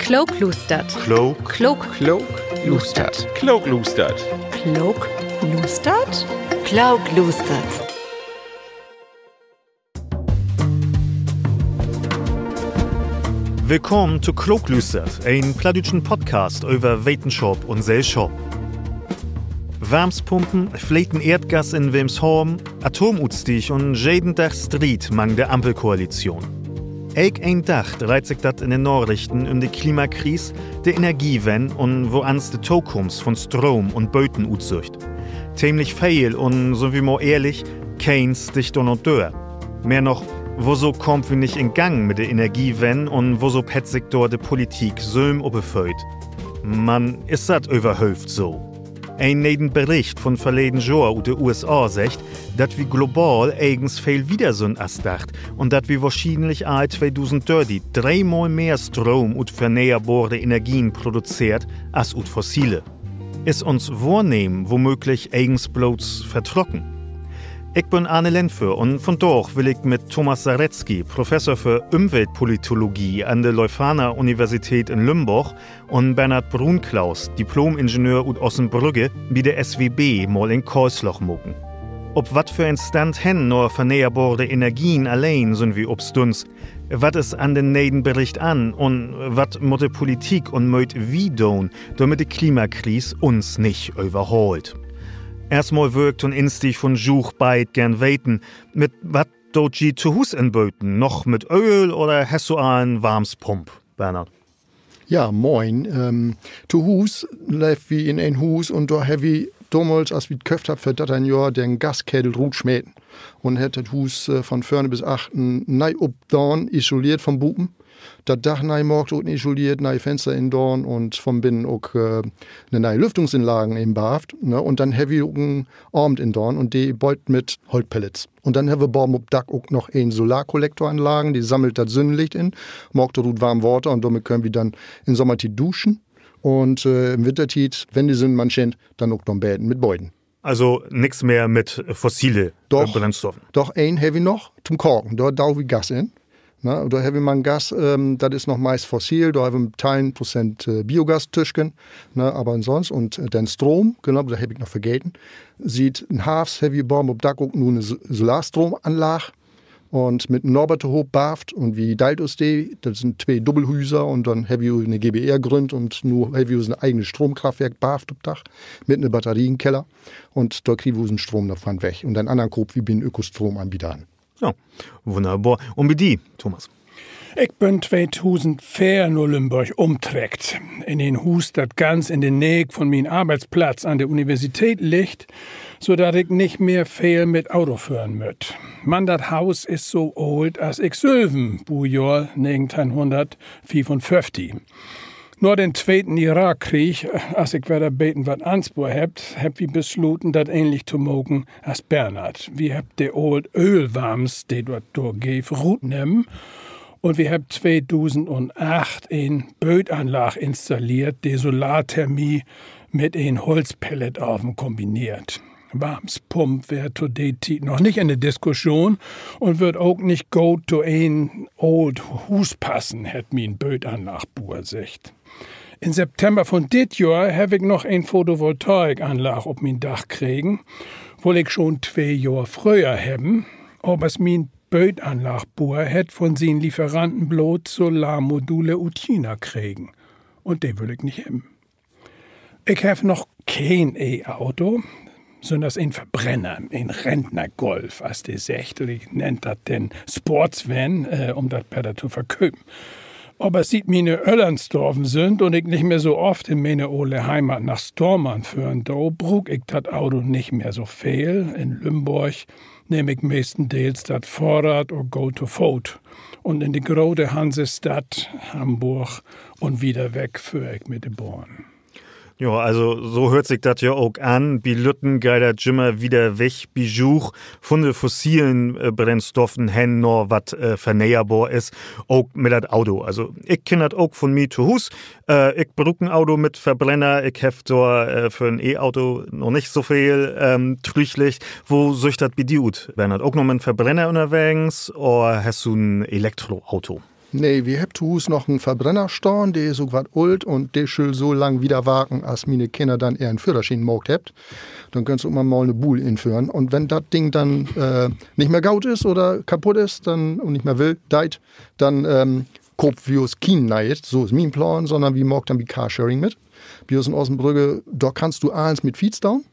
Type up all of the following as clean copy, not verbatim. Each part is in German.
Kloklustert. Kloklustert. Kloklustert. Willkommen zu Kloklustert, ein plattdeutschen Podcast über Wetenschap und Gesellschaft. Wärmspumpen, fleten Erdgas in Wilmshaven, Atomutstich und jeden Tag Streit mang der Ampelkoalition. Ein Tag dreht sich das in den Nachrichten um die Klimakrise, die Energiewende und wo ans die Zukunft von Strom und Böten utsucht. Ziemlich viel und, so wie mal ehrlich, keins dich doch noch durch. Mehr noch, wo so kommt wir nicht in Gang mit der Energiewende und wo so pet sich dort die Politik söm obefeuert. Man, ist das überhaupt so? Ein neuen Bericht von verleden Jahr aus den USA sagt, dass wir global eigens viel wieder sind als dacht und dass wir wahrscheinlich all 2030 dreimal mehr Strom aus erneuerbaren Energien produziert als aus fossile. Ist uns wahrnehmen womöglich eigens bloß vertrocken? Ich bin Arne Lenfe und von dort will ich mit Thomas Saretzky, Professor für Umweltpolitologie an der Leuphana-Universität in Lümbach, und Bernhard Brunklaus, Diplom-Ingenieur aus Ossenbrügge, bei der SWB mal in Karlsloch mucken. Ob wat für ein Stand hen nur erneuerbare Energien allein sind wie obstuns, wat ist an den Nedenbericht an und wat muss die Politik und möcht wie tun, damit die Klimakrise uns nicht überholt. Erstmal wirkt und instig von Juch beid gern weten, mit wat doji zu Hus inböten, noch mit Öl oder hast du einen Warmspump, Bernhard? Ja, moin. Zu Hus läuft wie in ein Hus und da habe ich damals, als wir geköpft haben, für das ein Jahr den Gaskedel rot schmähten. Und hat das Hus von vorne bis achten nei obdorn isoliert vom Buben. Das Dach nei morgt und isoliert, nei Fenster in Dorn und vom Binnen auch eine neue Lüftungsanlagen im Baft. Ne? Und dann haben wir auch einen Abend in Dorn und die beut mit Holzpellets. Und dann haben wir bauen auf Dach auch noch eine Solarkollektoranlagen, die sammelt das Sonnenlicht in, morgt dort warm Wasser und damit können wir dann im Sommertit duschen. Und im Wintertit, wenn die sind, man schänt, dann auch noch bäden mit Beuden. Also nichts mehr mit fossile Brennstoffen? Doch, ein habe ich noch zum Korken. Da dauert wir Gas in. Na, da haben wir mal ein Gas, das ist noch meist fossil, da haben wir 10% Biogas-Tischchen, aber ansonsten, und den Strom, genau, da habe ich noch vergessen, sieht ein Hafs, Heavy Bomb, ob da auch nur eine Solarstromanlage und mit einem Norberterhof baft und wie deilt uns die, das sind 2 Doppelhäuser und dann habe ich eine GBR gegründet und nur habe ich ein eigenes Stromkraftwerk baft auf Dach mit einer Batterie im Keller und da kriegen wir den Strom davon weg und dann anderen Gruppe wie bin Ökostromanbieter an. Ja, wunderbar. Und mit die, Thomas? Ich bin 2004 in Oldenburg umträgt. In den Hus, das ganz in den Nähe von meinem Arbeitsplatz an der Universität liegt, sodass ich nicht mehr viel mit Auto fahren muss. Man, das Haus ist so alt als ich selben, Bujahr 1955. Nur den zweiten Irakkrieg, als ich wieder beten was Anspruch hab wir beschlossen, das ähnlich zu machen als Bernhard. Wir hab die old Ölwarms, die dort durchgeht, gut nehmen. Und wir hab 2008 eine Bödanlage installiert, die Solarthermie mit einem Holzpelletofen kombiniert. Warmspump wäre zu der Zeit noch nicht in der Diskussion und wird auch nicht gut zu ein old Hus passen, hat mir ein Bödanlage beursicht. In September von dit Jahr habe ich noch eine Photovoltaikanlage auf mein Dach kriegen, wo ich schon 2 Jahre früher haben, aber es mein Bödanlagebauer hat von seinen Lieferanten bloß Solarmodule aus China kriegen. Und die will ich nicht haben. Ich habe noch kein E-Auto, sondern ein Verbrenner, ein Rentnergolf, als die sagt. Und ich nenne das den Sportsvan, um das besser zu verkaufen. Aber sieht meine Öllernsdorfen sind und ich nicht mehr so oft in meine ole Heimat nach Stormann führen, da brug ich das Auto nicht mehr so viel. In Lümburg nehme ich meistens das Fahrrad oder go to Foot. Und in die große Hansestadt, Hamburg und wieder weg führe ich mit den Bahn. Ja, also so hört sich das ja auch an. Bi Lütten geider Jimmer wieder weg, bi Juch von den fossilen Brennstoffen hen noch wat vernäherbar ist, auch mit das Auto. Also ich kenne das auch von mir zu Hus. Ich brauche ein Auto mit Verbrenner. Ich habe da für ein E-Auto noch nicht so viel trüglich. Wo soll das bei dir ut? Bernhard, auch noch mit einem Verbrenner unterwegs oder hast du ein Elektroauto? Nee, wir haben zu Hus noch einen Verbrennerstern, der ist so was alt und der soll so lang wieder warten, als meine Kinder dann eher einen Führerschein gemacht habt. Dann kannst du immer mal eine Buhl inführen. Und wenn das Ding dann nicht mehr gaut ist oder kaputt ist dann, und nicht mehr will, dann kauft wir uns kein Neid, so ist mein Plan, sondern wir machen dann wie Carsharing mit. Bei uns in Ossenbrügge, da kannst du eins mit Fiets down,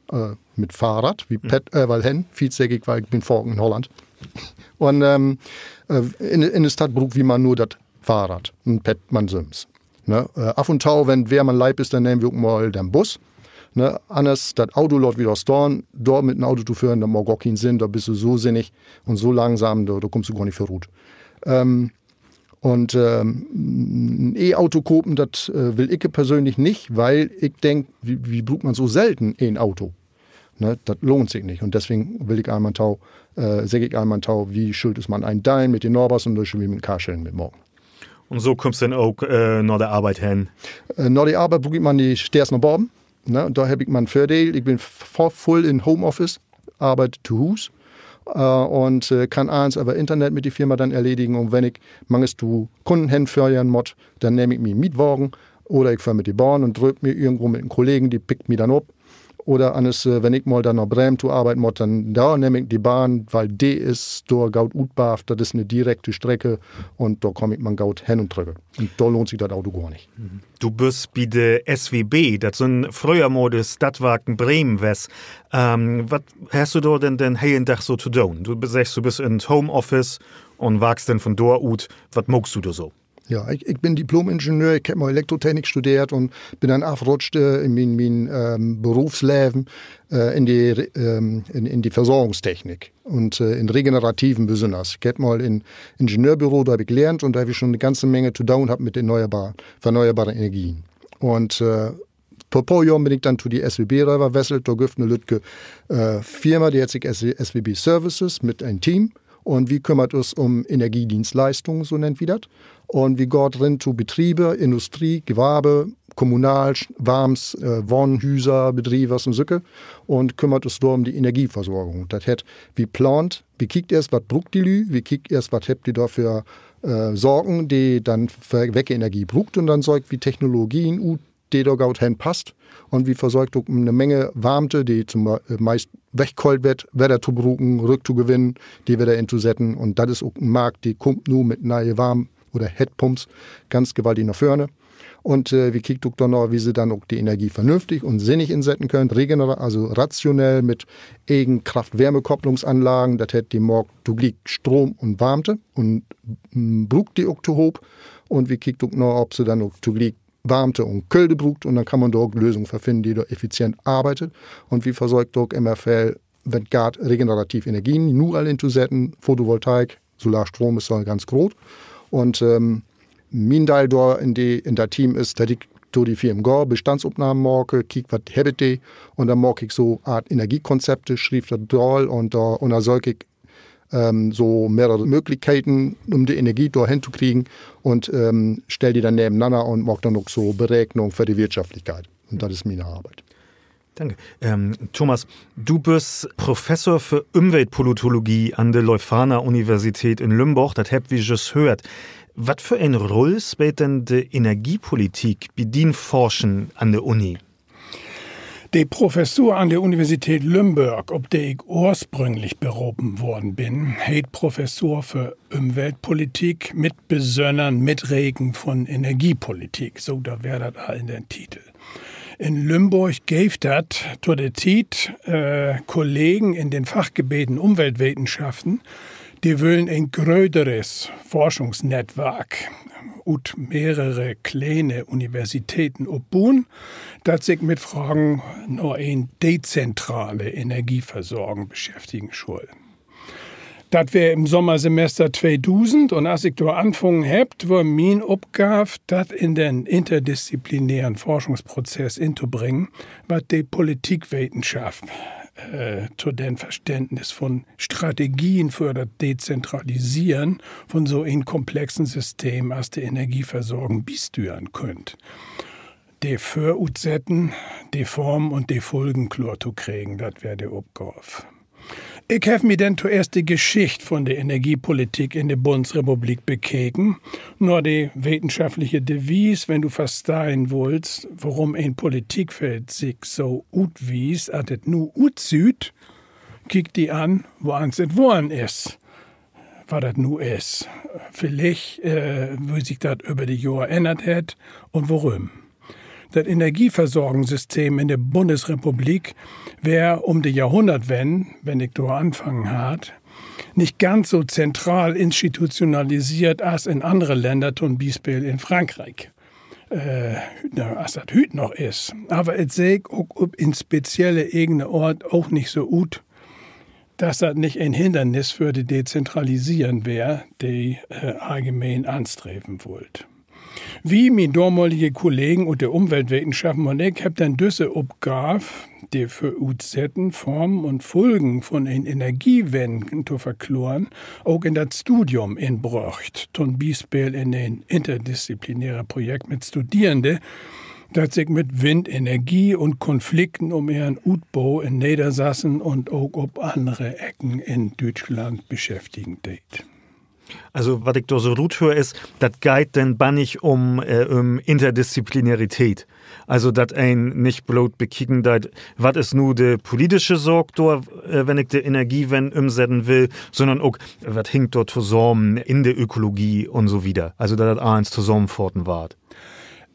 mit Fahrrad, wie weil hen, Fiets sag ich, weil ich bin vorhin in Holland. Und in der Stadt braucht wie man nur das Fahrrad, ein Pet man sims. Ne? Af und tau, wenn wer man leib ist, dann nehmen wir auch mal den Bus. Ne? Anders, das Auto läuft wieder storn, dort mit dem Auto zu führen, da mag auch keinen Sinn, da bist du so sinnig und so langsam, da kommst du gar nicht für gut. Ein E-Auto kaufen, das will ich persönlich nicht, weil ich denke, wie braucht man so selten ein Auto? Ne, das lohnt sich nicht. Und deswegen will ich einmal sage ich einmal wie schuld ist man ein Dein mit den Norbers und durch wie mit Carsharing mit morgen. Und so kommst du dann auch nach der Arbeit hin? Nach der Arbeit bringt man die Stairs nach Borben. Ne, und da habe ich meinen Vorteil. Ich bin voll in Homeoffice, arbeite zu Hus und kann eins aber Internet mit der Firma dann erledigen. Und wenn ich mangels zu Kunden hinführen muss, dann nehme ich mir einen Mietwagen oder ich fahre mit die Bahn und drücke mir irgendwo mit einem Kollegen, die pickt mich dann ab. Oder anders, wenn ich mal dann nach Bremen zu arbeiten muss, dann da nehme ich die Bahn, weil die ist da gaut utbaf, das ist eine direkte Strecke und da komme ich man gaut hin und zurück. Und da lohnt sich das Auto gar nicht. Du bist bei der SWB, das sind früher mal die Stadtwagen Bremen was. Was hast du da denn den heiligen Tag so zu tun? Du sagst, du bist in Homeoffice und wagst dann von dort aus. Was magst du da so? Ja, ich bin Diplom-Ingenieur, ich habe mal Elektrotechnik studiert und bin dann abgerutscht in mein Berufsleben in die Versorgungstechnik und in regenerativen besonders. Ich habe mal in Ingenieurbüro, da habe ich gelernt und da habe ich schon eine ganze Menge zu tun mit erneuerbaren Energien. Und vor ein paar Jahren bin ich dann zu die SWB rübergewechselt, da gibt eine Lütke Firma, die hat sich SWB Services mit einem Team. Und wie kümmert uns um Energiedienstleistungen, so nennt wir das. Und wie geht drin zu Betriebe, Industrie, Gewerbe, Kommunal, Warms, Wohnhäuser, Betriebe, was und Sücke. Und kümmert uns da um die Energieversorgung. Das hat wie plant, wie kickt erst, was braucht die Lü, wie kickt erst, was habt ihr da für Sorgen, die dann für Weckenergie braucht. Und dann sorgt wie Technologien, die da gut passt. Und wie versorgt auch eine Menge Warmte, die zum meist weggeholt wird, wieder zu brauchen, rückzugewinnen, die wieder einzusetzen. Und das ist auch ein Markt, die kommt nur mit neue Warm- oder Headpumps ganz gewaltig nach vorne. Und wie kriegt auch dann noch, wie sie dann auch die Energie vernünftig und sinnig insetzen können, also rationell mit Kraft-Wärme-Kopplungsanlagen, das hat die Morg, du liegt Strom und Warmte und braucht die auch zu hoch. Und wie kriegt auch noch, ob sie dann auch zu liegt Warmte und Kälte braucht und dann kann man dort Lösungen finden, die da effizient arbeitet. Und wie versorgt dort MFL, wenn gerade regenerativ Energien nur alle einzusetzen, Photovoltaik, Solarstrom ist dann ganz groß. Und mein Teil da in der Team ist, dass ich durch die Firma gehe, Bestandsaufnahmen mache, kiek was habe ich und dann mache ich so Art Energiekonzepte, schrieb das doll und da soll ich so mehrere Möglichkeiten, um die Energie da hinzukriegen und stell die dann nebeneinander und mache dann auch so Berechnungen für die Wirtschaftlichkeit. Und das ist meine Arbeit. Danke. Thomas, du bist Professor für Umweltpolitologie an der Leuphana Universität in Lümbach. Das habt wir just gehört. Was für eine Rolle spielt denn die Energiepolitik bei den Forschen an der Uni? Die Professur an der Universität Lümbach, ob der ich ursprünglich berufen worden bin, heißt Professur für Umweltpolitik mit besonderen Mitregen von Energiepolitik. So, da wäre das all in den Titel. In Lümbach gäbe das zu der Zeit Kollegen in den Fachgebieten Umweltwissenschaften, die wollen ein größeres Forschungsnetzwerk und mehrere kleine Universitäten aufbauen, das sich mit Fragen nur eine dezentrale Energieversorgung beschäftigen soll. Das wäre im Sommersemester 2000 und als ich da angefangen habe, war meine Aufgabe, das in den interdisziplinären Forschungsprozess einzubringen, was die Politikwissenschaft zu dem Verständnis von Strategien für das Dezentralisieren von so einem komplexen System als die Energieversorgung besteuern könnt. Die Vorutsetten, die Form und die Folgen klar zu kriegen, das wäre die Aufgabe. Ich habe mir dann zuerst die Geschichte von der Energiepolitik in der Bundesrepublik bekeken. Nur die wissenschaftliche Devise, wenn du verstehen willst, warum ein Politikfeld sich so utwies, als es nu utsüht, kick die an, wo ans es worden ist. Was das nu ist. Vielleicht, wie sich das über die Jahre ändert hat und warum. Das Energieversorgungssystem in der Bundesrepublik wäre um die Jahrhundertwende, wenn ich da anfangen hat, nicht ganz so zentral institutionalisiert als in andere Länder, zum Beispiel in Frankreich. Als das heute noch ist. Aber es sehe ich auch in spezielle eigene Ort auch nicht so gut, dass das nicht ein Hindernis für die Dezentralisieren wäre, die allgemein anstreben wollt. Wie mein damalige Kollegen und der Umweltwissenschaften und ich habe dann diese Aufgabe, die für Ursachen, Formen und Folgen von den Energiewenden zu verkloren, auch in das Studium inbracht. Zum Beispiel in ein interdisziplinäres Projekt mit Studierenden, das sich mit Windenergie und Konflikten um ihren Utbau in Niedersachsen und auch auf andere Ecken in Deutschland beschäftigen tät. Also, was ich da so gut höre, ist, das geht dann bannig um Interdisziplinarität. Also, dass ein nicht bloß bekicken, was ist nur die politische Sorge da, wenn ich die Energiewende umsetzen will, sondern auch, was hängt dort zusammen in der Ökologie und so wieder. Also, dass das eins zusammenfahren wart.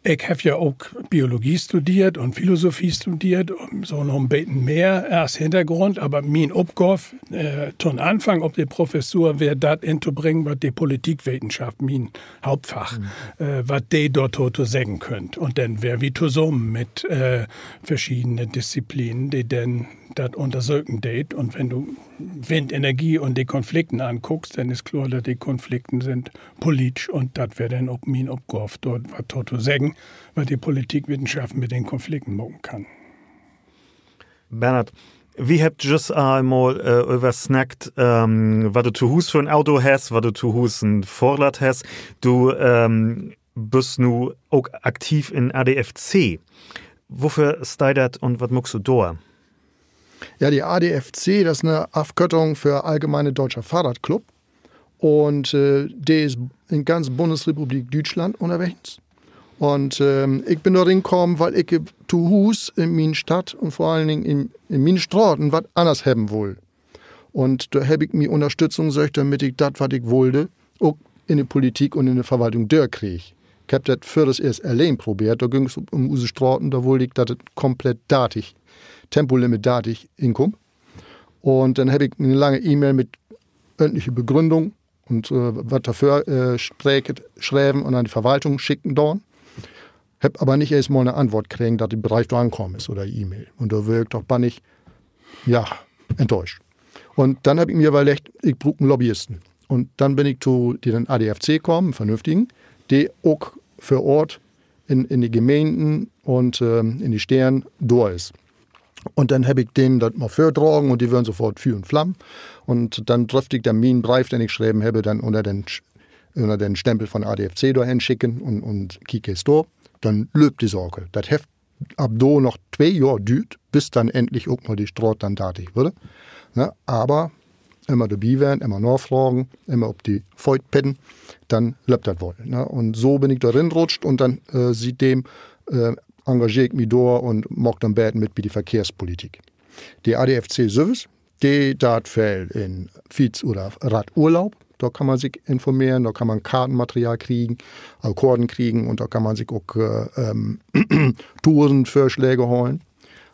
Ich habe ja auch Biologie studiert und Philosophie studiert, so noch ein bisschen mehr als Hintergrund, aber mein Aufgabe zum Anfang ob die Professur wäre, das hinzubringen, was die Politikwissenschaft, mein Hauptfach, was die dort zu sagen könnt. Und dann wäre wie zusammen mit verschiedenen Disziplinen, die dann das untersuchen tät. Und wenn du Windenergie und die Konflikten anguckst, dann ist klar, dass die Konflikten sind politisch und das wäre dann auch mein Aufgabe, dort was zu sagen, was die Politikwissenschaft mit den Konflikten machen kann. Bernhard, wie habt ihr just einmal übersnackt, was du zu Hus für ein Auto hast, was du zu Hus ein Vorrat hast. Du bist nu auch aktiv in ADFC. Wofür ist das und was machst du da? Ja, die ADFC, das ist eine Abkürzung für Allgemeine Deutscher Fahrradclub. Und die ist in ganz Bundesrepublik Deutschland unterwegs. Und ich bin da hingekommen, weil ich zu Hus in meiner Stadt und vor allen Dingen in meinen Straßen was anders haben will. Und da habe ich mir Unterstützung gesucht, damit ich das, was ich wollte, auch in der Politik und in der Verwaltung durchkriege. Ich habe das für das erst allein probiert. Da ging es um unsere Straßen, da wollte ich, dass es komplett datig, Tempolimit datig hinkommt. Und dann habe ich eine lange E-Mail mit öffentlicher Begründung und was dafür schreiben und an die Verwaltung schicken dort. Hab aber nicht erst mal eine Antwort kriegen, dass der Bereich da angekommen ist oder E-Mail. Und da wirkt doch bannig, ja, enttäuscht. Und dann habe ich mir überlegt, ich brauche einen Lobbyisten. Und dann bin ich zu den ADFC gekommen, einen vernünftigen, der auch für Ort in die Gemeinden und in die Städte da ist. Und dann habe ich denen das mal vorgetragen und die würden sofort Feuer und Flamme. Und dann dürfte ich dann meinen Brief, den ich geschrieben habe, dann unter den Stempel von ADFC da hinschicken und kicke es da. Dann löbt die Sorge. Das Heft ab da noch 2 Jahre düht, bis dann endlich auch mal die Straße dann datig würde. Ne? Aber immer dabei werden, immer nachfragen, immer ob die Feut petten, dann löbt das wohl. Ne? Und so bin ich da reinrutscht und dann seitdem engagiere ich mich da und mag dann beten mit bei die Verkehrspolitik. Die ADFC Service, die dat fällt in Viz- oder Radurlaub. Da kann man sich informieren, da kann man Kartenmaterial kriegen, Akkorden kriegen und da kann man sich auch Tourenvorschläge holen.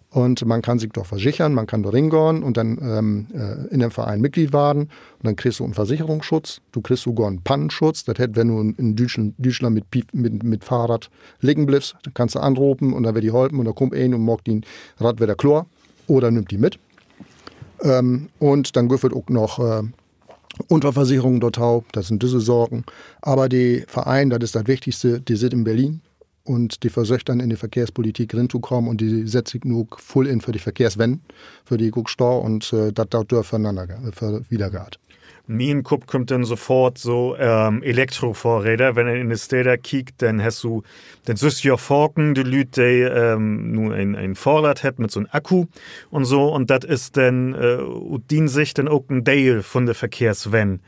Und man kann sich doch versichern, man kann da hingehen und dann in dem Verein Mitglied werden. Und dann kriegst du einen Versicherungsschutz, du kriegst sogar einen Pannenschutz. Das hätte, wenn du in Deutschland mit Fahrrad liegen bleibst, dann kannst du anrufen und dann wird die helfen und dann kommt ein und mag den Rad wieder klar oder nimmt die mit. Und dann gibt es auch noch Unterversicherungen dort auch, das sind diese Sorgen. Aber die Verein, das ist das Wichtigste, die sind in Berlin und die versucht dann in die Verkehrspolitik reinzukommen und die setzt sich nur voll in für die Verkehrswende, für die Guckstau und das dort voneinander wieder geht. Mir in Kopf kommt dann sofort so Elektrofahrräder. Wenn du in die Städte kiekt, dann siehst du ja Forken, die Leute, die nur ein Fahrrad hat mit so einem Akku und so. Und das ist dann, dient sich dann auch ein Teil von der Verkehrswende.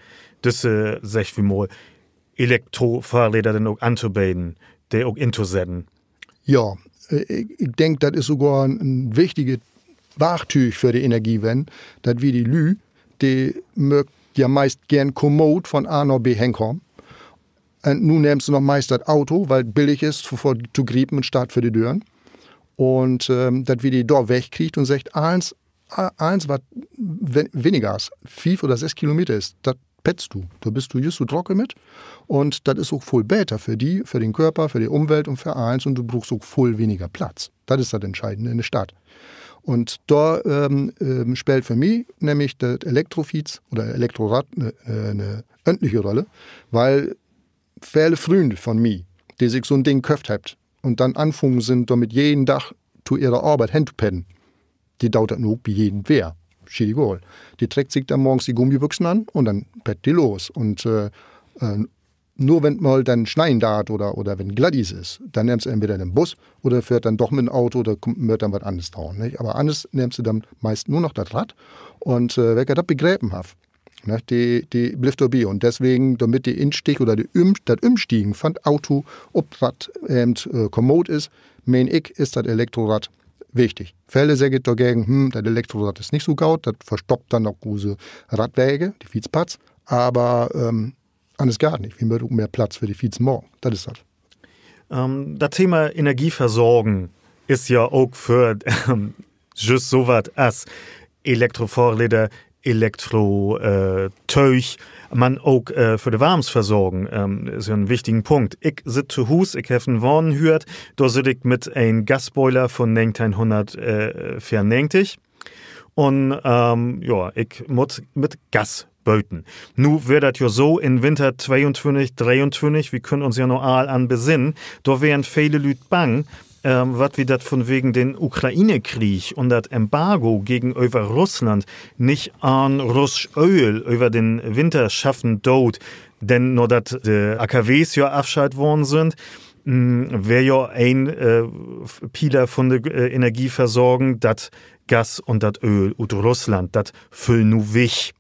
Das sag ich wie mal, Elektrofahrräder dann auch anzubieten, die auch inzusetzen. Ja, ich denke, das ist sogar ein wichtiges Werkzeug für die Energiewende, dass wir die Lü, die mögt ja meist gern kommod von A nach B hinkommen. Und nun nimmst du noch meist das Auto, weil es billig ist, sofort zu grieben und Start für die Türen. Und dass wir die dort wegkriegt und sagt, eins was weniger als 5 oder 6 Kilometer ist, das petzt du. Da bist du just so trocken mit. Und das ist auch voll besser für die, für den Körper, für die Umwelt und für eins. Und du brauchst auch voll weniger Platz. Das ist das Entscheidende in der Stadt. Und da spielt für mich nämlich das Elektrofiets oder Elektrorad eine öffentliche Rolle, weil viele Freunde von mir, die sich so ein Ding gekauft haben und dann anfangen sind, damit jeden Tag zu ihrer Arbeit hinzupennen, die dauert nur bei jedem wer. Schiedigol. Die trägt sich dann morgens die Gummibüchsen an und dann pett die los. Und nur wenn mal dann schneien darf oder wenn Glattis ist, dann nimmst du entweder den Bus oder fährt dann doch mit dem Auto oder wird dann was anderes dauern. Nicht? Aber anders nimmst du dann meist nur noch das Rad und wer das begräben hat, ne, die bleibt dabei. Und deswegen, damit die Instieg oder das Umstiegen von Auto ob Rad kommod ist, mein ich, ist das Elektrorad wichtig. Fälle sagen dagegen, das Elektrorad ist nicht so gut, das verstoppt dann noch große Radwege, die Fietsplatz, aber anders gar nicht. Wir haben mehr Platz für die Fiets morgen. Das ist das. Das Thema Energieversorgen ist ja auch für just so was als Elektrofahrräder, Elektroteuch, man auch für die Warmsversorgung ist ja ein wichtiger Punkt. Ich sitze zu Hause, ich habe einen Wohnen gehört, da sitze ich mit einem Gasboiler von 1994 und ich muss mit Gas böten. Nu wird das ja so in Winter 22, 23, wir können uns ja noch all an besinnen, da wären viele Leute bang, was wir das von wegen den Ukraine-Krieg und das Embargo gegenüber Russland nicht an russisch Öl über den Winter schaffen dort, denn nur dass die AKWs ja abschaltet worden sind, wäre ja ein Pilar von der Energieversorgung, das Gas und das Öl und Russland, das füllen nu wich.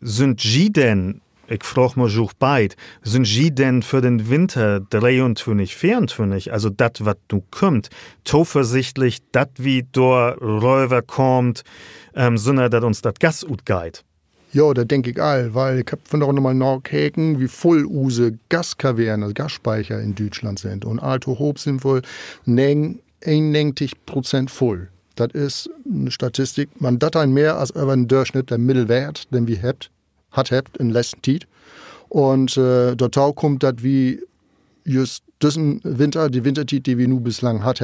Sind Sie denn, ich frage mal auch beid, sind Sie denn für den Winter 23, 24, also das, was nu kommt, zuversichtlich, dass wie da rüber kommt, sondern dass uns das Gas utgeht? Ja, das denke ich all, weil ich habe von noch mal nachgekeken, wie voll use Gaskavernen, also Gasspeicher in Deutschland sind. Und alto hoch sind wohl 91% voll. Das ist eine Statistik, man dat ein mehr als über den Durchschnitt der Mittelwert, den wir habt in letzter Zeit. Und dort kommt das wie just diesen Winter, die Wintertit, die wir nun bislang hat,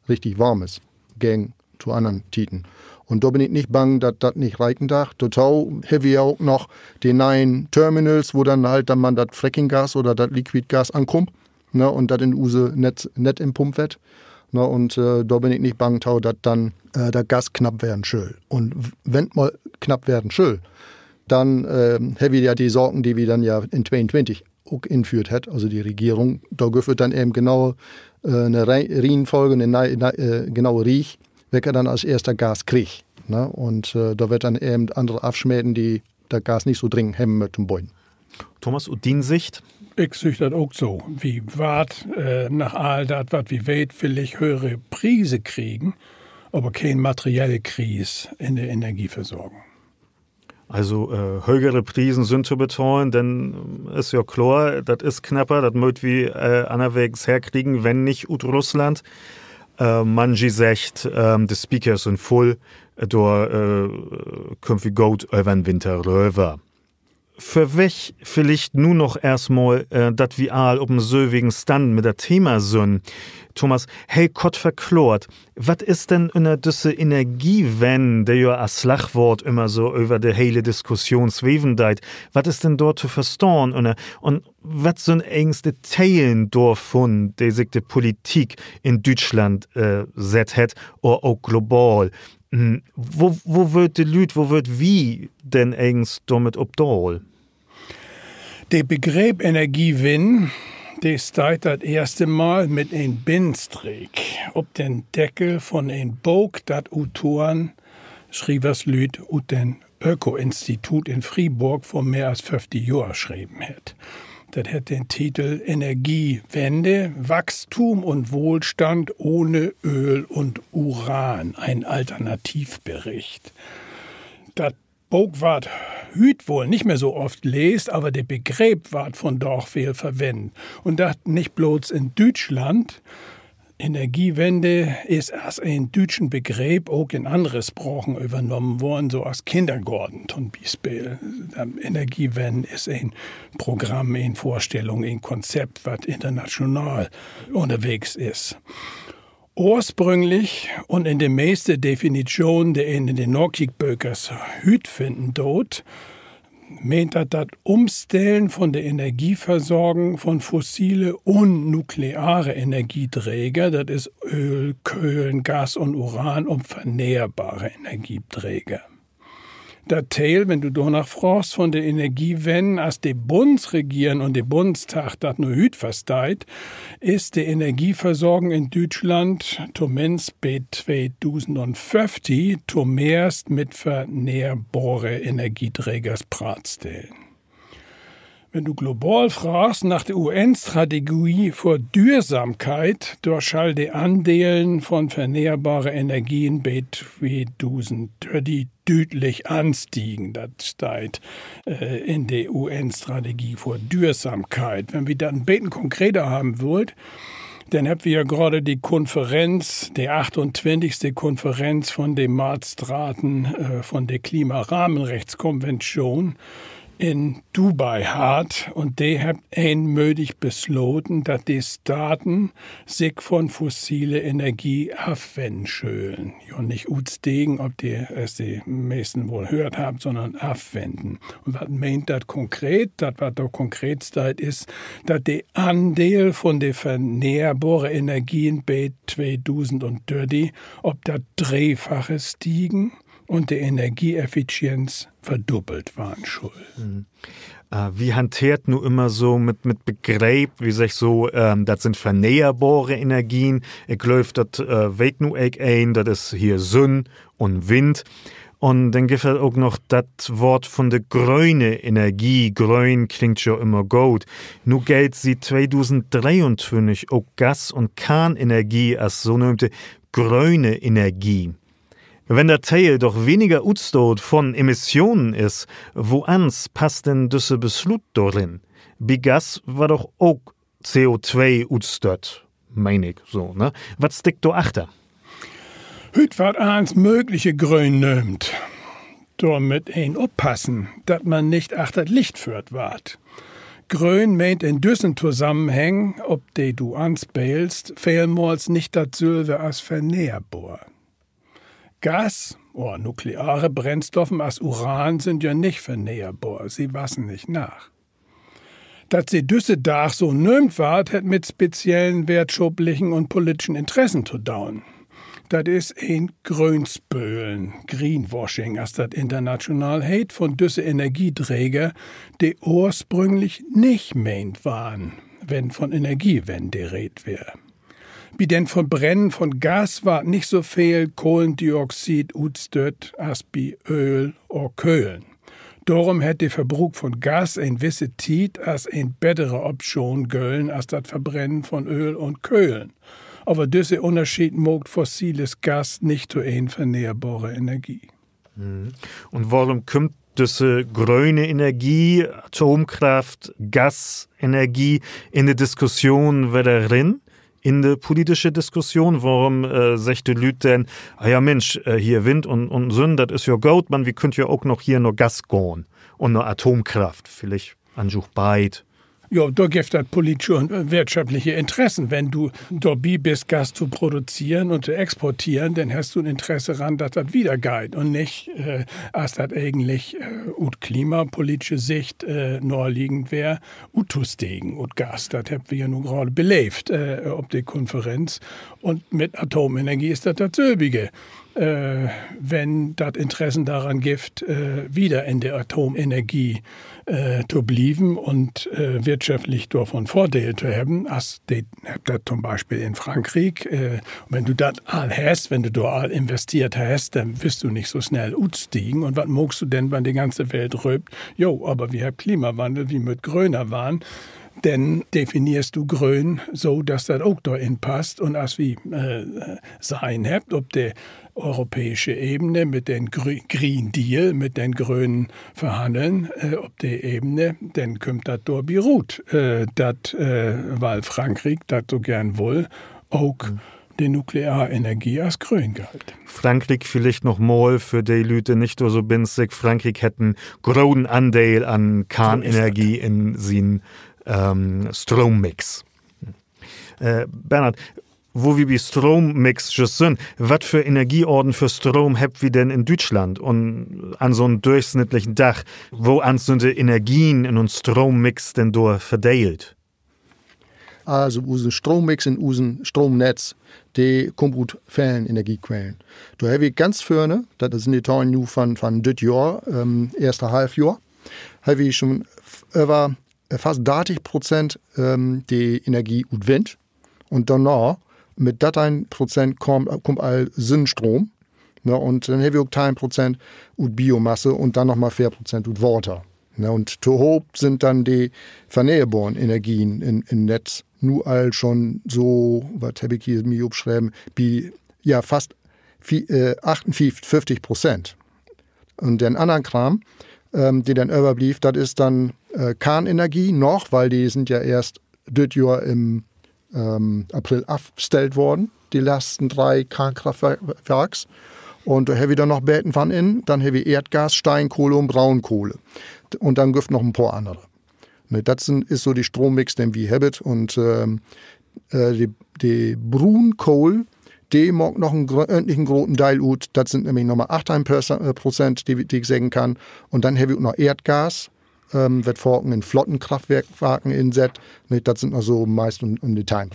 richtig warm ist, gegen zu anderen Titen. Und da bin ich nicht bang, dass das nicht reichen darf. Dort haben wir auch noch die neuen Terminals, wo dann halt dann man das Frackinggas oder das Liquidgas ankommt, ne, und das in Use nicht im Pump wird. Ne, und da bin ich nicht bang, dass dann der Gas knapp werden soll. Und wenn mal knapp werden soll, dann haben wir ja die Sorgen, die wir dann ja in 22 auch einführt hat, also die Regierung. Da gibt dann eben genau eine Reihenfolge, eine genaue Riech, wer dann als erster Gas kriegt. Ne? Und da wird dann eben andere abschmäden, die das Gas nicht so dringend haben mit dem Beuten. Thomas, und die Sicht? Ich sehe das auch so. Wie wart nach all das, was wir weit, vielleicht höhere Preise kriegen, aber keine materielle Krise in der Energieversorgung. Also höhere Preise sind zu bezahlen, denn ist ja klar, das ist knapper, das möcht wie anderwegs herkriegen, wenn nicht aus Russland. Manche sagt, die Speaker sind voll, da kommt wie gut über den Winter rüber. für welch vielleicht nur noch erstmal, dat wir all ob'n söwigen Stand mit der Thema sind. Thomas, hey Gott verklort, was ist denn in diese Energiewende, der ja als Schlagwort immer so über die hele Diskussion schweben deit, was ist denn dort zu verstehen und was sind eigentlich die Teilen davon, die sich die Politik in Deutschland set hat oder auch global? Wo wird die Lüt, wo wird wie denn eigentlich damit obdol? Der Begriff Energiewinn, der steht das erste Mal mit ein Bindestrich ob den Deckel von ein Buch, das Autoren schriebers Lüt und den Öko-Institut in Fribourg vor mehr als 50 Jahren geschrieben hat. Das hat den Titel Energiewende, Wachstum und Wohlstand ohne Öl und Uran, ein Alternativbericht. Das Buch ward hüt wohl nicht mehr so oft lest, aber der Begriff ward von doch viel verwendet. Und das nicht bloß in Deutschland. Energiewende ist als ein deutschen Begriff auch in andere Sprachen übernommen worden, so als Kindergarten zum Beispiel. Energiewende ist ein Programm, eine Vorstellung, ein Konzept, was international unterwegs ist. Ursprünglich und in der meisten Definition, die in den Norkigbökers hüt finden dort, meint das Umstellen von der Energieversorgung von fossile und nukleare Energieträger, das ist Öl, Kohlen, Gas und Uran, um vernehrbare Energieträger. Der Teil, wenn du danach fragst, von der Energiewende, als die Bundesregierung und der Bundestag das nur hüt versteht, ist die Energieversorgung in Deutschland zumindest bei 2050 zumeist mit vernehrbare Energieträgers pratstellen. Wenn du global fragst nach der UN-Strategie für Dürsamkeit, durch all die Andelen von vernehrbaren Energien bei 2030 deutlich anstiegen. Das steht in der UN-Strategie für Dürsamkeit. Wenn wir das ein bisschen konkreter haben wollt, dann haben wir ja gerade die Konferenz, die 28. Konferenz von den Maastricht-Raten von der Klimarahmenrechtskonvention in Dubai hat und die haben einmütig beschlossen, dass die Staaten sich von fossiler Energie abwenden sollen. Ja, nicht aussteigen, ob die es die meisten wohl gehört haben, sondern abwenden. Und was meint das konkret? Das, was da konkret steht, ist, dass der Anteil von den vernehrbaren Energien bei 2030 ob das Dreifache stiegen und die Energieeffizienz verdoppelt waren schon. Wie hantiert nu immer so mit Begriff, wie sag ich so, das sind vernehrbare Energien. Ich glaube, das weht nu ein, das ist hier Sonne und Wind. Und dann gibt es auch noch das Wort von der grünen Energie. Grün klingt schon immer gut. Nu gilt sie 2023 auch Gas- und Kernenergie als sogenannte grüne Energie. Wenn der Teil doch weniger Utstoß von Emissionen ist, woans passt denn diese Beschluss darin? Bei Gas war doch auch CO2-Utstoß, meine ich so, ne? Was steckt da achter? Hüt wat ans mögliche Grün nimmt. Damit ein oppassen, dass man nicht achter Licht führt wart. Grün meint in düssen Zusammenhängen, ob de du anspielst, vielmals nicht das Sylve als vernehrbor. Gas oder nukleare Brennstoffe als Uran sind ja nicht vernehmbar, sie wassen nicht nach. Dass sie düsse Dach so nömt ward, hat mit speziellen wirtschaftlichen und politischen Interessen zu tun. Das ist ein Grünspölen, Greenwashing, als das international heißt, von düsse Energieträger, die ursprünglich nicht meint waren, wenn von Energiewende die Rede wäre. Wie denn von Brennen von Gas war nicht so viel Kohlendioxid utstött als bei Öl oder Kohlen. Darum hätte der Verbrauch von Gas ein wisse Zeit als ein bessere Option göllen als das Verbrennen von Öl und Kohlen. Aber dieser Unterschied macht fossiles Gas nicht zu eine vernehrbare Energie. Und warum kommt diese grüne Energie, Atomkraft, Gasenergie in die Diskussion wieder rein? in der politischen Diskussion? Warum sagt die Leute denn, ja Mensch, hier Wind und Sonne, das ist ja gut, man, wir könnt ja auch noch hier noch Gas gehen und noch Atomkraft, vielleicht ansuch beid. Ja, da gibt es politische und wirtschaftliche Interessen. Wenn du dabei bist, Gas zu produzieren und zu exportieren, dann hast du ein Interesse daran, dass das wieder geht und nicht, als das eigentlich aus klimapolitischer Sicht naheliegend wäre, auszusteigen und Gas. Das haben wir ja nun gerade belebt auf der Konferenz. Und mit Atomenergie ist das dasselbe. Wenn das Interessen daran gibt, wieder in der Atomenergie zu bleiben und wirtschaftlich davon Vorteile zu haben, als das zum Beispiel in Frankreich. Wenn du das all hast, wenn du da all investiert hast, dann wirst du nicht so schnell aussteigen. Und was magst du denn, wenn die ganze Welt rübt? Jo, aber wir haben Klimawandel, wie mit grüner waren. Dann definierst du grün so, dass das auch da passt. Und als wir sein habt, ob der europäische Ebene mit den Green Deal, mit den Grünen verhandeln, ob der Ebene, dann kommt das da beruht. Weil Frankreich das so gern will, auch die Nuklearenergie als grün galt. Frankreich vielleicht noch mal für die Leute nicht so binstig. Frankreich hätten großen Anteil an Kernenergie in seinen Strommix. Bernhard, wo wir bei Strommix sind, was für Energieorden für Strom habt wir denn in Deutschland? Und an so einem durchschnittlichen Dach, wo sind die Energien in uns Strommix denn da verteilt? Also unser Strommix in unserem Stromnetz, die kommt gut vielen Energiequellen. Da haben wir ganz vorne, das sind die Zahlen nur von das Jahr, erste Halbjahr, haben wir schon über fast 30% die Energie aus Wind und danach mit 1% kommt all Sinnstrom. Ne, und dann haben wir auch 10% aus Biomasse und dann nochmal 4% aus Wasser. Ne, und zu hoch sind dann die erneuerbaren Energien im Netz nur all schon so, was habe ich hier mir aufgeschrieben, wie ja fast 50%. Und den anderen Kram, die dann überblieb, das ist dann Kernenergie noch, weil die sind ja erst das Jahr im April abgestellt worden, die letzten 3 Kernkraftwerks. Und da haben wir dann noch Beeten von innen, dann haben wir Erdgas, Steinkohle und Braunkohle. Und dann gibt noch ein paar andere. Ne, das ist so die Strommix, den wir haben. Und die Braunkohle, die mag noch einen ordentlichen großen Teil aus. Das sind nämlich nochmal 18%, die ich sagen kann. Und dann haben wir noch Erdgas, wird vorhin in Flottenkraftwerken inset. Das sind noch so meist um die 10%.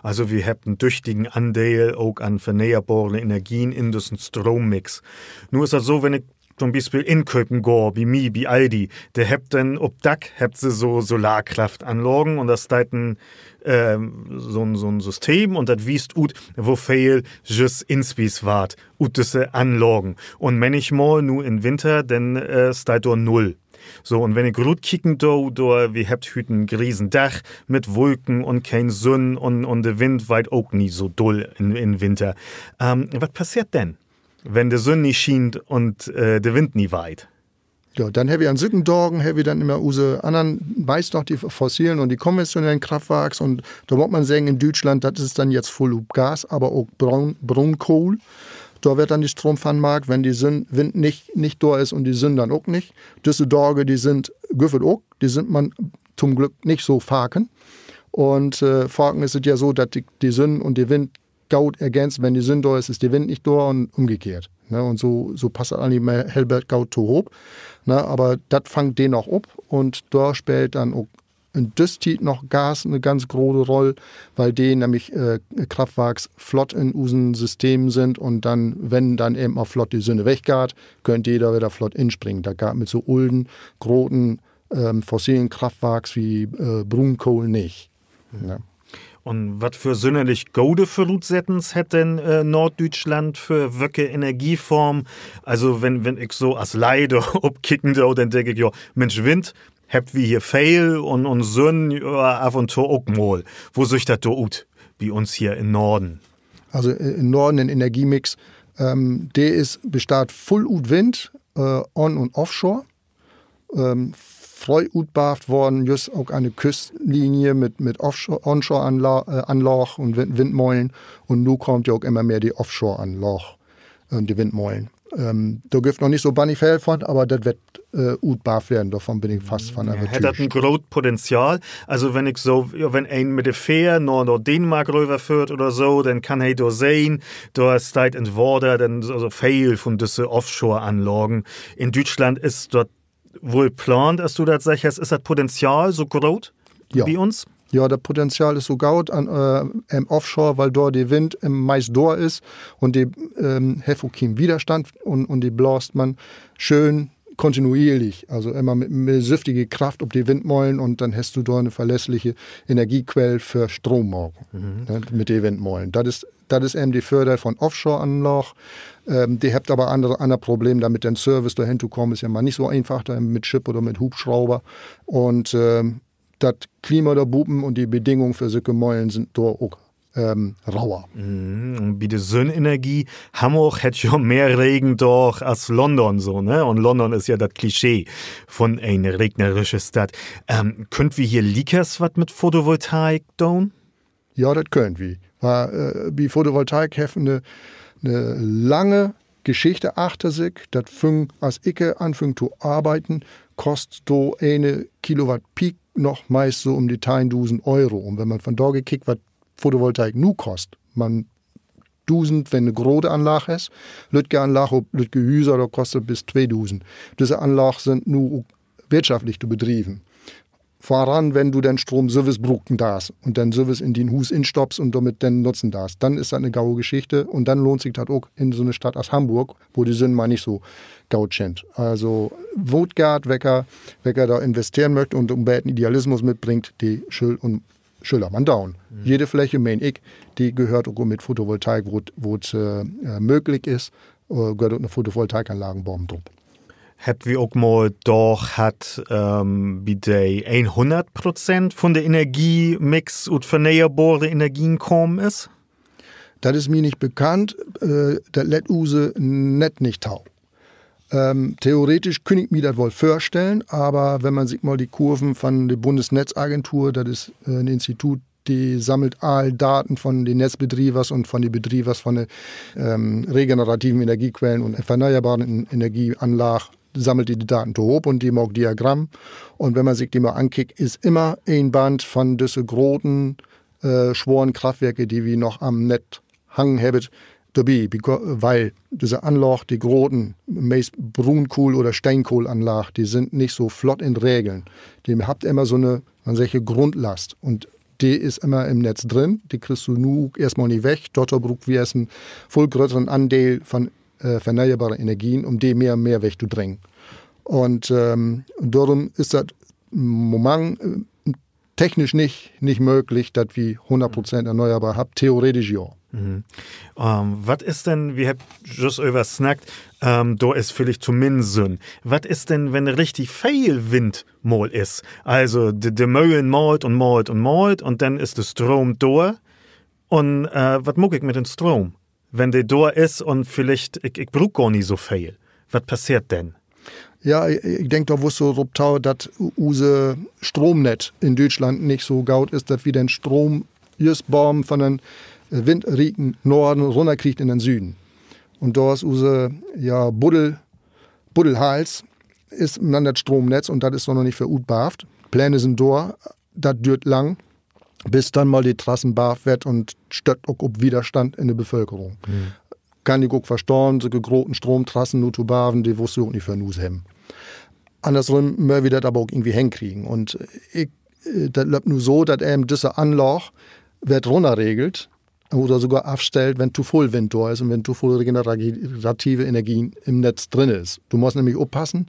Also wir haben einen tüchtigen Anteil auch an erneuerbaren Energien in diesem Strommix. Nur ist das so, wenn ich zum Beispiel in Köpen gehe, wie mir, wie Aldi, der habt dann ob Dach habt sie so Solarkraftanlagen und das ist dann so ein System und das wiest ut, wo viel just inspies wart, ut diese Anlagen. Und wenn ich mal nur im Winter, dann ist da 0. So, und wenn ich gut kicken wir habt hüten ein riesen Dach mit Wolken und kein Sonne und der Wind weit auch nie so doll in Winter. Was passiert denn, wenn der Sonne nicht schient und der Wind nie weit? Ja, dann haben wir an Süttendorgen, haben wir dann immer unsere anderen, meist noch die fossilen und die konventionellen Kraftwerke. Und da muss man sagen, in Deutschland, das ist dann jetzt voll Gas, aber auch Braunkohle. Da wird dann die Stromvermarkt, wenn die Wind nicht da ist und die Sonne dann auch nicht. Diese Tage, die sind Güffel auch, die sind man zum Glück nicht so faken. Und faken ist es ja so, dass die Sonne und der Wind gaut ergänzt. Wenn die Sonne da ist, ist der Wind nicht da und umgekehrt. Ne? Und so passt das nicht mehr Helbert gaut zu hoch. Ne? Aber das fängt den auch ab und da spielt dann auch in Düstit noch Gas eine ganz große Rolle, weil die nämlich Kraftwerks flott in unserem System sind und dann, wenn dann eben auch flott die Sonne weggeht, könnte jeder wieder flott inspringen. Da gab mit so olden, großen fossilen Kraftwerks wie Braunkohle nicht. Ja. Und was für sonderlich gute Voraussetzungen hat denn Norddeutschland für welche Energieform? Also wenn ich so als Leide abkicken, dann denke ich, ja, Mensch, Wind, habt wir hier Fail und Sonne ab und zu auch mal. Wo sich das da ut? Bei uns hier im Norden. Also im Norden ein Energiemix, der besteht voll ut Wind, on und offshore. freu utbaft worden, just auch eine Küstenlinie mit Onshore-Anlage und Windmeulen. Und nun kommt ja auch immer mehr die Offshore-Anlage und die Windmeulen. Da gibt noch nicht so bannig viel von, aber das wird utbaft werden. Davon bin ich fast von überzeugt. Hat das ein großes Potenzial? Also wenn wenn ein mit der Fähre nach Dänemark rüberführt oder so, dann kann er da sehen, da ist halt in Water dann so viel von diesen Offshore-Anlagen. In Deutschland ist dort wohl plant, dass du das sagst, ist das Potenzial so groß wie uns? Ja, das Potenzial ist so gut im Offshore, weil dort der Wind meist da ist und die hat auch keinen Widerstand und die bläst man schön kontinuierlich, also immer mit süftiger Kraft auf die Windmeulen und dann hast du dort eine verlässliche Energiequelle für Strom mit den Windmeulen. Das ist eben die Förderung von Offshore-Anlagen. Die habt aber andere Probleme, damit den Service dahin zu kommen, ist ja mal nicht so einfach, da mit Schiff oder mit Hubschrauber. Und das Klima der Buben und die Bedingungen für solche Meulen sind dort auch rauer. Und bei der Sonnenenergie, Hamburg hat ja mehr Regen doch als London so, ne? Und London ist ja das Klischee von einer regnerischen Stadt. Könnt wir hier Likas was mit Photovoltaik tun? Ja, das können wir. Bei Photovoltaik haben eine lange Geschichte achter sich. Das fing, als ich anfing zu arbeiten, kostet so eine Kilowatt Peak noch meist so um die 1000 Euro. Und wenn man von da gekickt, was Photovoltaik nu kostet, man 1000, wenn eine große Anlage ist, Lütge Anlage, Lütge Hüser, da kostet bis 2000. Diese Anlagen sind nu wirtschaftlich zu betreiben. Voran, wenn du den Stromservice brauchen darfst und den Service in den Hus instoppst und damit den nutzen darfst, dann ist das eine gaue Geschichte und dann lohnt sich das auch in so eine Stadt als Hamburg, wo die Sinn mal nicht so gaut sind. Also Wotgard, wer da investieren möchte und einen beten Idealismus mitbringt, die Schüller man down. Jede Fläche, mein ich, die gehört auch mit Photovoltaik, wo es möglich ist, gehört auch eine Photovoltaikanlagen bauen drum. Habt wir auch mal doch hat bei der 100% von der Energiemix und erneuerbare Energien kommen ist? Das ist mir nicht bekannt. Das lädt use nicht tau. Theoretisch könnte ich mir das wohl vorstellen, aber wenn man sich mal die Kurven von der Bundesnetzagentur, das ist ein Institut, die sammelt all Daten von den Netzbetreibers und von den Betreibers von den regenerativen Energiequellen und erneuerbaren Energieanlagen, sammelt die Daten hoch und die mag Diagramm. Und wenn man sich die mal ankickt, ist immer ein Band von diesen großen, schweren Kraftwerke, die wir noch am Netz hangen haben, dabei, weil diese Anlagen, die großen, meist Brunkohl- oder Steinkohlanlagen, die sind nicht so flott in Regeln. Die habt immer so eine Grundlast und die ist immer im Netz drin, die kriegst du nur erstmal nicht weg. Dort braucht wir erst einen voll größeren Anteil von erneuerbaren Energien, um die mehr und mehr wegzudrängen. Und darum ist das im Moment technisch nicht möglich, dass wir 100% erneuerbar haben. Theoretisch ja. Was ist denn, wir haben just übersnackt, da ist vielleicht zumindest Sinn. Was ist denn, wenn richtig viel Wind mal ist? Also, die Möwen malt und dann ist der Strom da. Und was mag ich mit dem Strom? Wenn der da ist und vielleicht, ich brauche gar nicht so viel. Was passiert denn? Ja, ich denke, da wusste Ruptau, dass unser Stromnetz in Deutschland nicht so gut ist, dass wir den Strom just von den windrigen Norden runterkriegt in den Süden. Und da ist unser Buddelhals ist dann das Stromnetz und das ist noch nicht verutbarft. Pläne sind da, das dauert lang, bis dann mal die Trassen barf wird und stört auch auf Widerstand in der Bevölkerung. Kann ich auch verstehen, so großen Stromtrassen nur zu barfen, die wusste ich auch nicht für Nus haben. Andersrum müssen wir das aber auch irgendwie hinkriegen. Und das läuft nur so, dass eben diese Anlage wird runterregelt oder sogar abstellt, wenn zu viel Wind da ist und wenn zu viel regenerative Energien im Netz drin ist. Du musst nämlich aufpassen,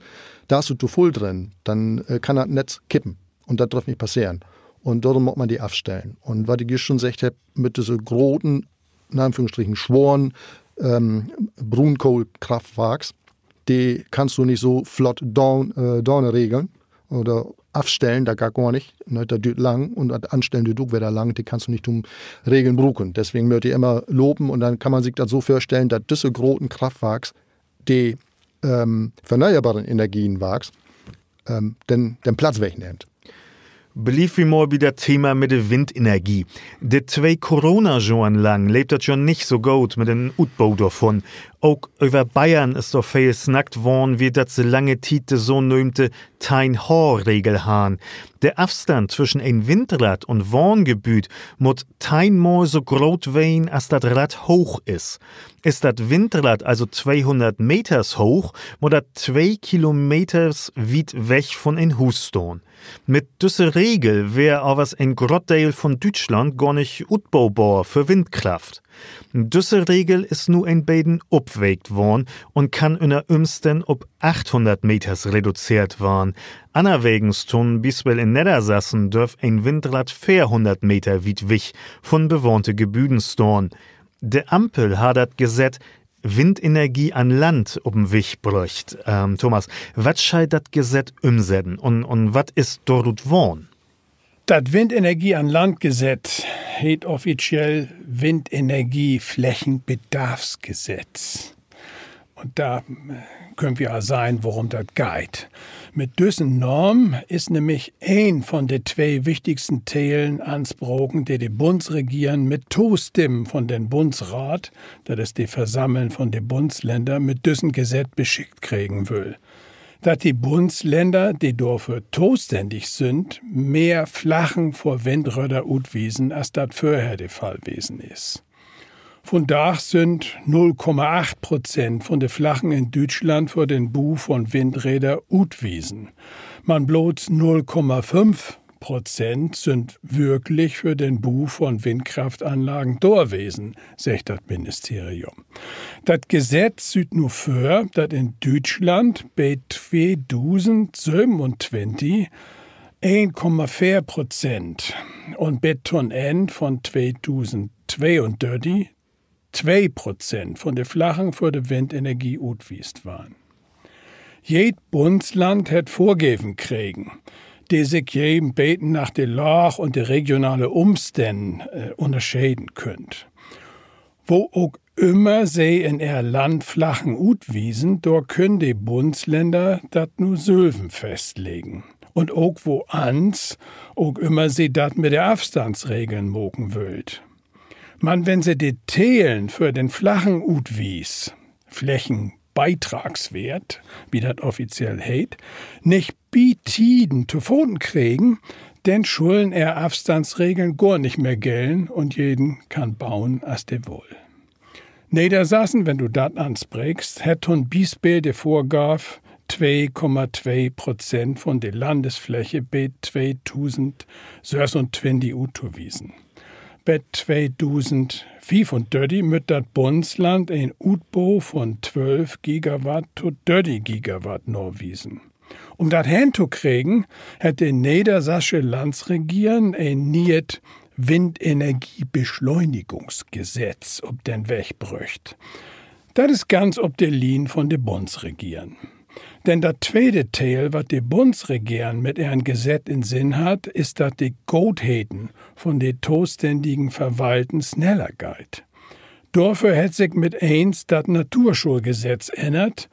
da ist zu viel drin, dann kann das Netz kippen und das darf nicht passieren. Und darum muss man die abstellen. Und was ich schon gesagt habe, mit diesen großen, in Anführungsstrichen, schworen Brunkohlkraftwerks, die kannst du nicht so flott down regeln oder abstellen, da gar nicht. Das dauert lang und das Anstellen dauert auch wieder lang, die kannst du nicht zum Regeln brauchen. Deswegen möchte ich immer loben und dann kann man sich das so vorstellen, dass diese großen Kraftwerks, die erneuerbaren Energien wachsen, den Platz wegnimmt. Belief wie mal wieder Thema mit der Windenergie. Die 2 Corona-Jahren lang lebt das schon nicht so gut mit dem Utbau davon. Auch über Bayern ist doch viel snackt worden, wie das lange Zeit so nömte Tein-Haar-Regel haben. Der Abstand zwischen ein Windrad und Wohngebiet muss teinmal so groß werden, als das Rad hoch ist. Ist das Windrad also 200 Meters hoch, muss das 2 Kilometers weit weg von ein Haus stehen. Mit dieser Regel wäre aber ein Großteil von Deutschland gar nicht utbaubar für Windkraft. Diese Regel ist nur ein beiden abwägt worden und kann unter Umständen auf 800 Meters reduziert werden. Anerwegens tun bisweilen in Niedersachsen dürf ein Windrad 400 Meter weit weg von bewohnten Gebüden stehen. Der Ampel hat das Gesetz Windenergie an Land ob'n Weg bräucht. Thomas, was scheint das Gesetz umsetzen und was ist dort wohn? Das Windenergie an Land Gesetz heißt offiziell Windenergieflächenbedarfsgesetz. Und da können wir auch sein, worum das geht. Mit diesen Normen ist nämlich ein von den 2 wichtigsten Teilen ansprochen, die Bundesregierung mit Zustimmen von den Bundesrat, das ist die Versammeln von den Bundesländern, mit diesem Gesetz beschickt kriegen will. Dass die Bundesländer, die dafür zuständig sind, mehr Flachen vor Windräder utwiesen, als das vorher der Fall gewesen ist. Von da sind 0,8% von den Flachen in Deutschland für den Bau von Windrädern utwiesen. Man bloß 0,5% sind wirklich für den Bau von Windkraftanlagen dorwesen, sagt das Ministerium. Das Gesetz sieht nur vor, dass in Deutschland bei 2027 1,4% und bei Ende von 2032 2% von den Flachen für die Windenergie utwiest waren. Jed Bundesland hat vorgeben kriegen, die sich jedem beten nach der Lage und der regionalen Umständen unterscheiden könnt. Wo auch immer sie in ihr Land Flachen utwiesen, dort können die Bundesländer das nur Sölven festlegen. Und auch woans, auch immer sie das mit der Abstandsregeln mogen wollt. Man, wenn sie die Teilen für den flachen Utwies, Flächenbeitragswert, wie das offiziell heißt, nicht bietiden zu Pfoten kriegen, denn schulden Abstandsregeln gar nicht mehr gelten und jeden kann bauen, als der will. Niedersachsen, wenn du das ansprichst, hat hun Biesbild der Vorgabe 2,2% von der Landesfläche bei 2026 utwiesen. Bei 2035 mit das Bundesland ein Utbau von 12 Gigawatt zu 30 Gigawatt norwiesen. Um das hinzukriegen, hat die niedersächsische Landesregierung ein neues Windenergiebeschleunigungsgesetz ob den Weg bräucht. Das ist ganz ob der Linie von der Bundesregierung. Denn das zweite Teil, was die Bundesregierung mit ihrem Gesetz in Sinn hat, ist, dass die Gotheten von den zuständigen Verwalten schneller geht. Dafür hat sich mit eins das Naturschulgesetz ändert,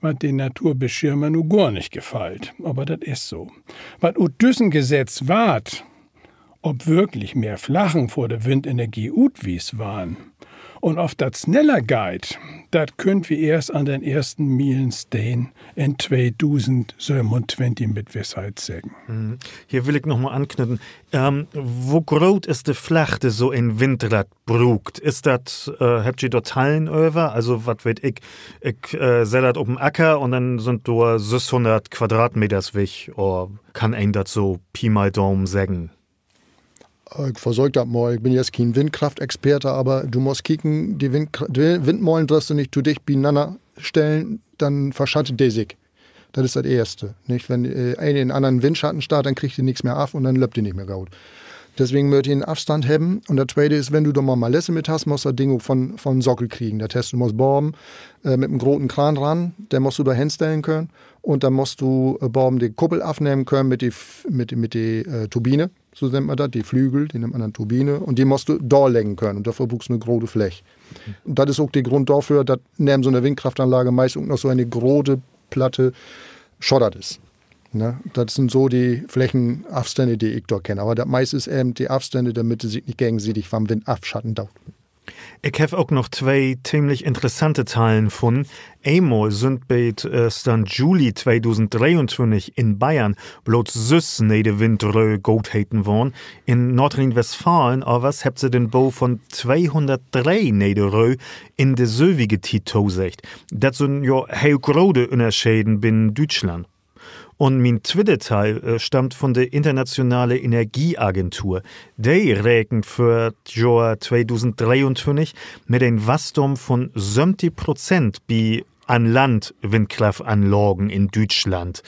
was den Naturbeschirmer nur gar nicht gefällt. Aber das ist so. Was ut düssen Gesetz wart, ob wirklich mehr Flachen vor der Windenergie utwies waren und auf das schneller geht, das könnt wir erst an den ersten Meilenstein in 2027 mit Gewissheit sagen. Hier will ich nochmal anknüpfen. Wo groß ist die Fläche, so ein Windrad brugt? Ist das, habt ihr dort Teilen über? Also, was weiß ich seh das auf dem Acker und dann sind da 600 Quadratmeters weg, oder kann ein das so Pi mal Daumen sagen? Ich versorge das mal. Ich bin jetzt kein Windkraftexperte, aber du musst kicken, die Windmollen darfst du nicht zu dicht beieinander stellen, dann verschattet die sich. Das ist das Erste. Nicht? Wenn eine in einen anderen Windschatten startet, dann kriegt die nichts mehr ab und dann löppt die nicht mehr gut. Deswegen möchte ich einen Abstand haben. Und das Zweite ist, wenn du da mal Malesse mit hast, musst du das Ding von Sockel kriegen. Das heißt, du musst borben mit einem großen Kran ran, den musst du da hinstellen können. Und dann musst du borben die Kuppel aufnehmen können mit der Turbine. So nennt man das, die Flügel, die nennt man dann Turbine. Und die musst du da legen können. Und dafür brauchst du eine große Fläche. Und das ist auch der Grund dafür, dass neben so einer Windkraftanlage meist auch noch so eine große Platte schottert ist. Ne? Das sind so die Flächenabstände, die ich dort kenne. Aber das meiste ist eben die Abstände, damit sie sich nicht gegenseitig vom Wind abschatten dauert. Ich habe auch noch zwei ziemlich interessante Zahlen gefunden. Einmal sind bei Stand Juli 2023 in Bayern bloß 6 nede Windröhe gotheten worden. In Nordrhein-Westfalen aber habt sie den Bau von 203 nede Röhe in de söwige Tito secht. Das sind ja heel große Unterschiede in Deutschland. Und mein zweiter Teil stammt von der Internationalen Energieagentur. Die rechnet für das Jahr 2023 mit einem Wachstum von 70% bei an Land Windkraftanlagen in Deutschland.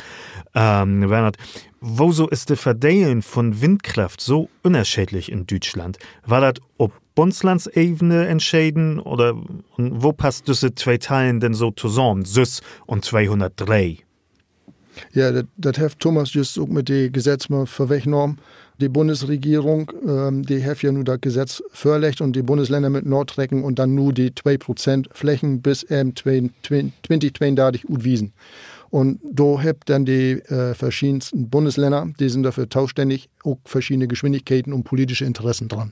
Bernhard, wieso ist die Verteilung von Windkraft so unterschiedlich in Deutschland? War das auf Bundeslandsebene entschieden oder wo passt diese zwei Teilen denn so zusammen, 6 und 203? Ja, das hat Thomas just auch mit dem Gesetz mal vorweggenommen. Die Bundesregierung, die hat ja nur das Gesetz vorlegt und die Bundesländer mit Nordrecken und dann nur die 2% Flächen bis 2032 utwiesen. Und da habt dann die verschiedensten Bundesländer, die sind dafür zuständig, auch verschiedene Geschwindigkeiten und politische Interessen dran.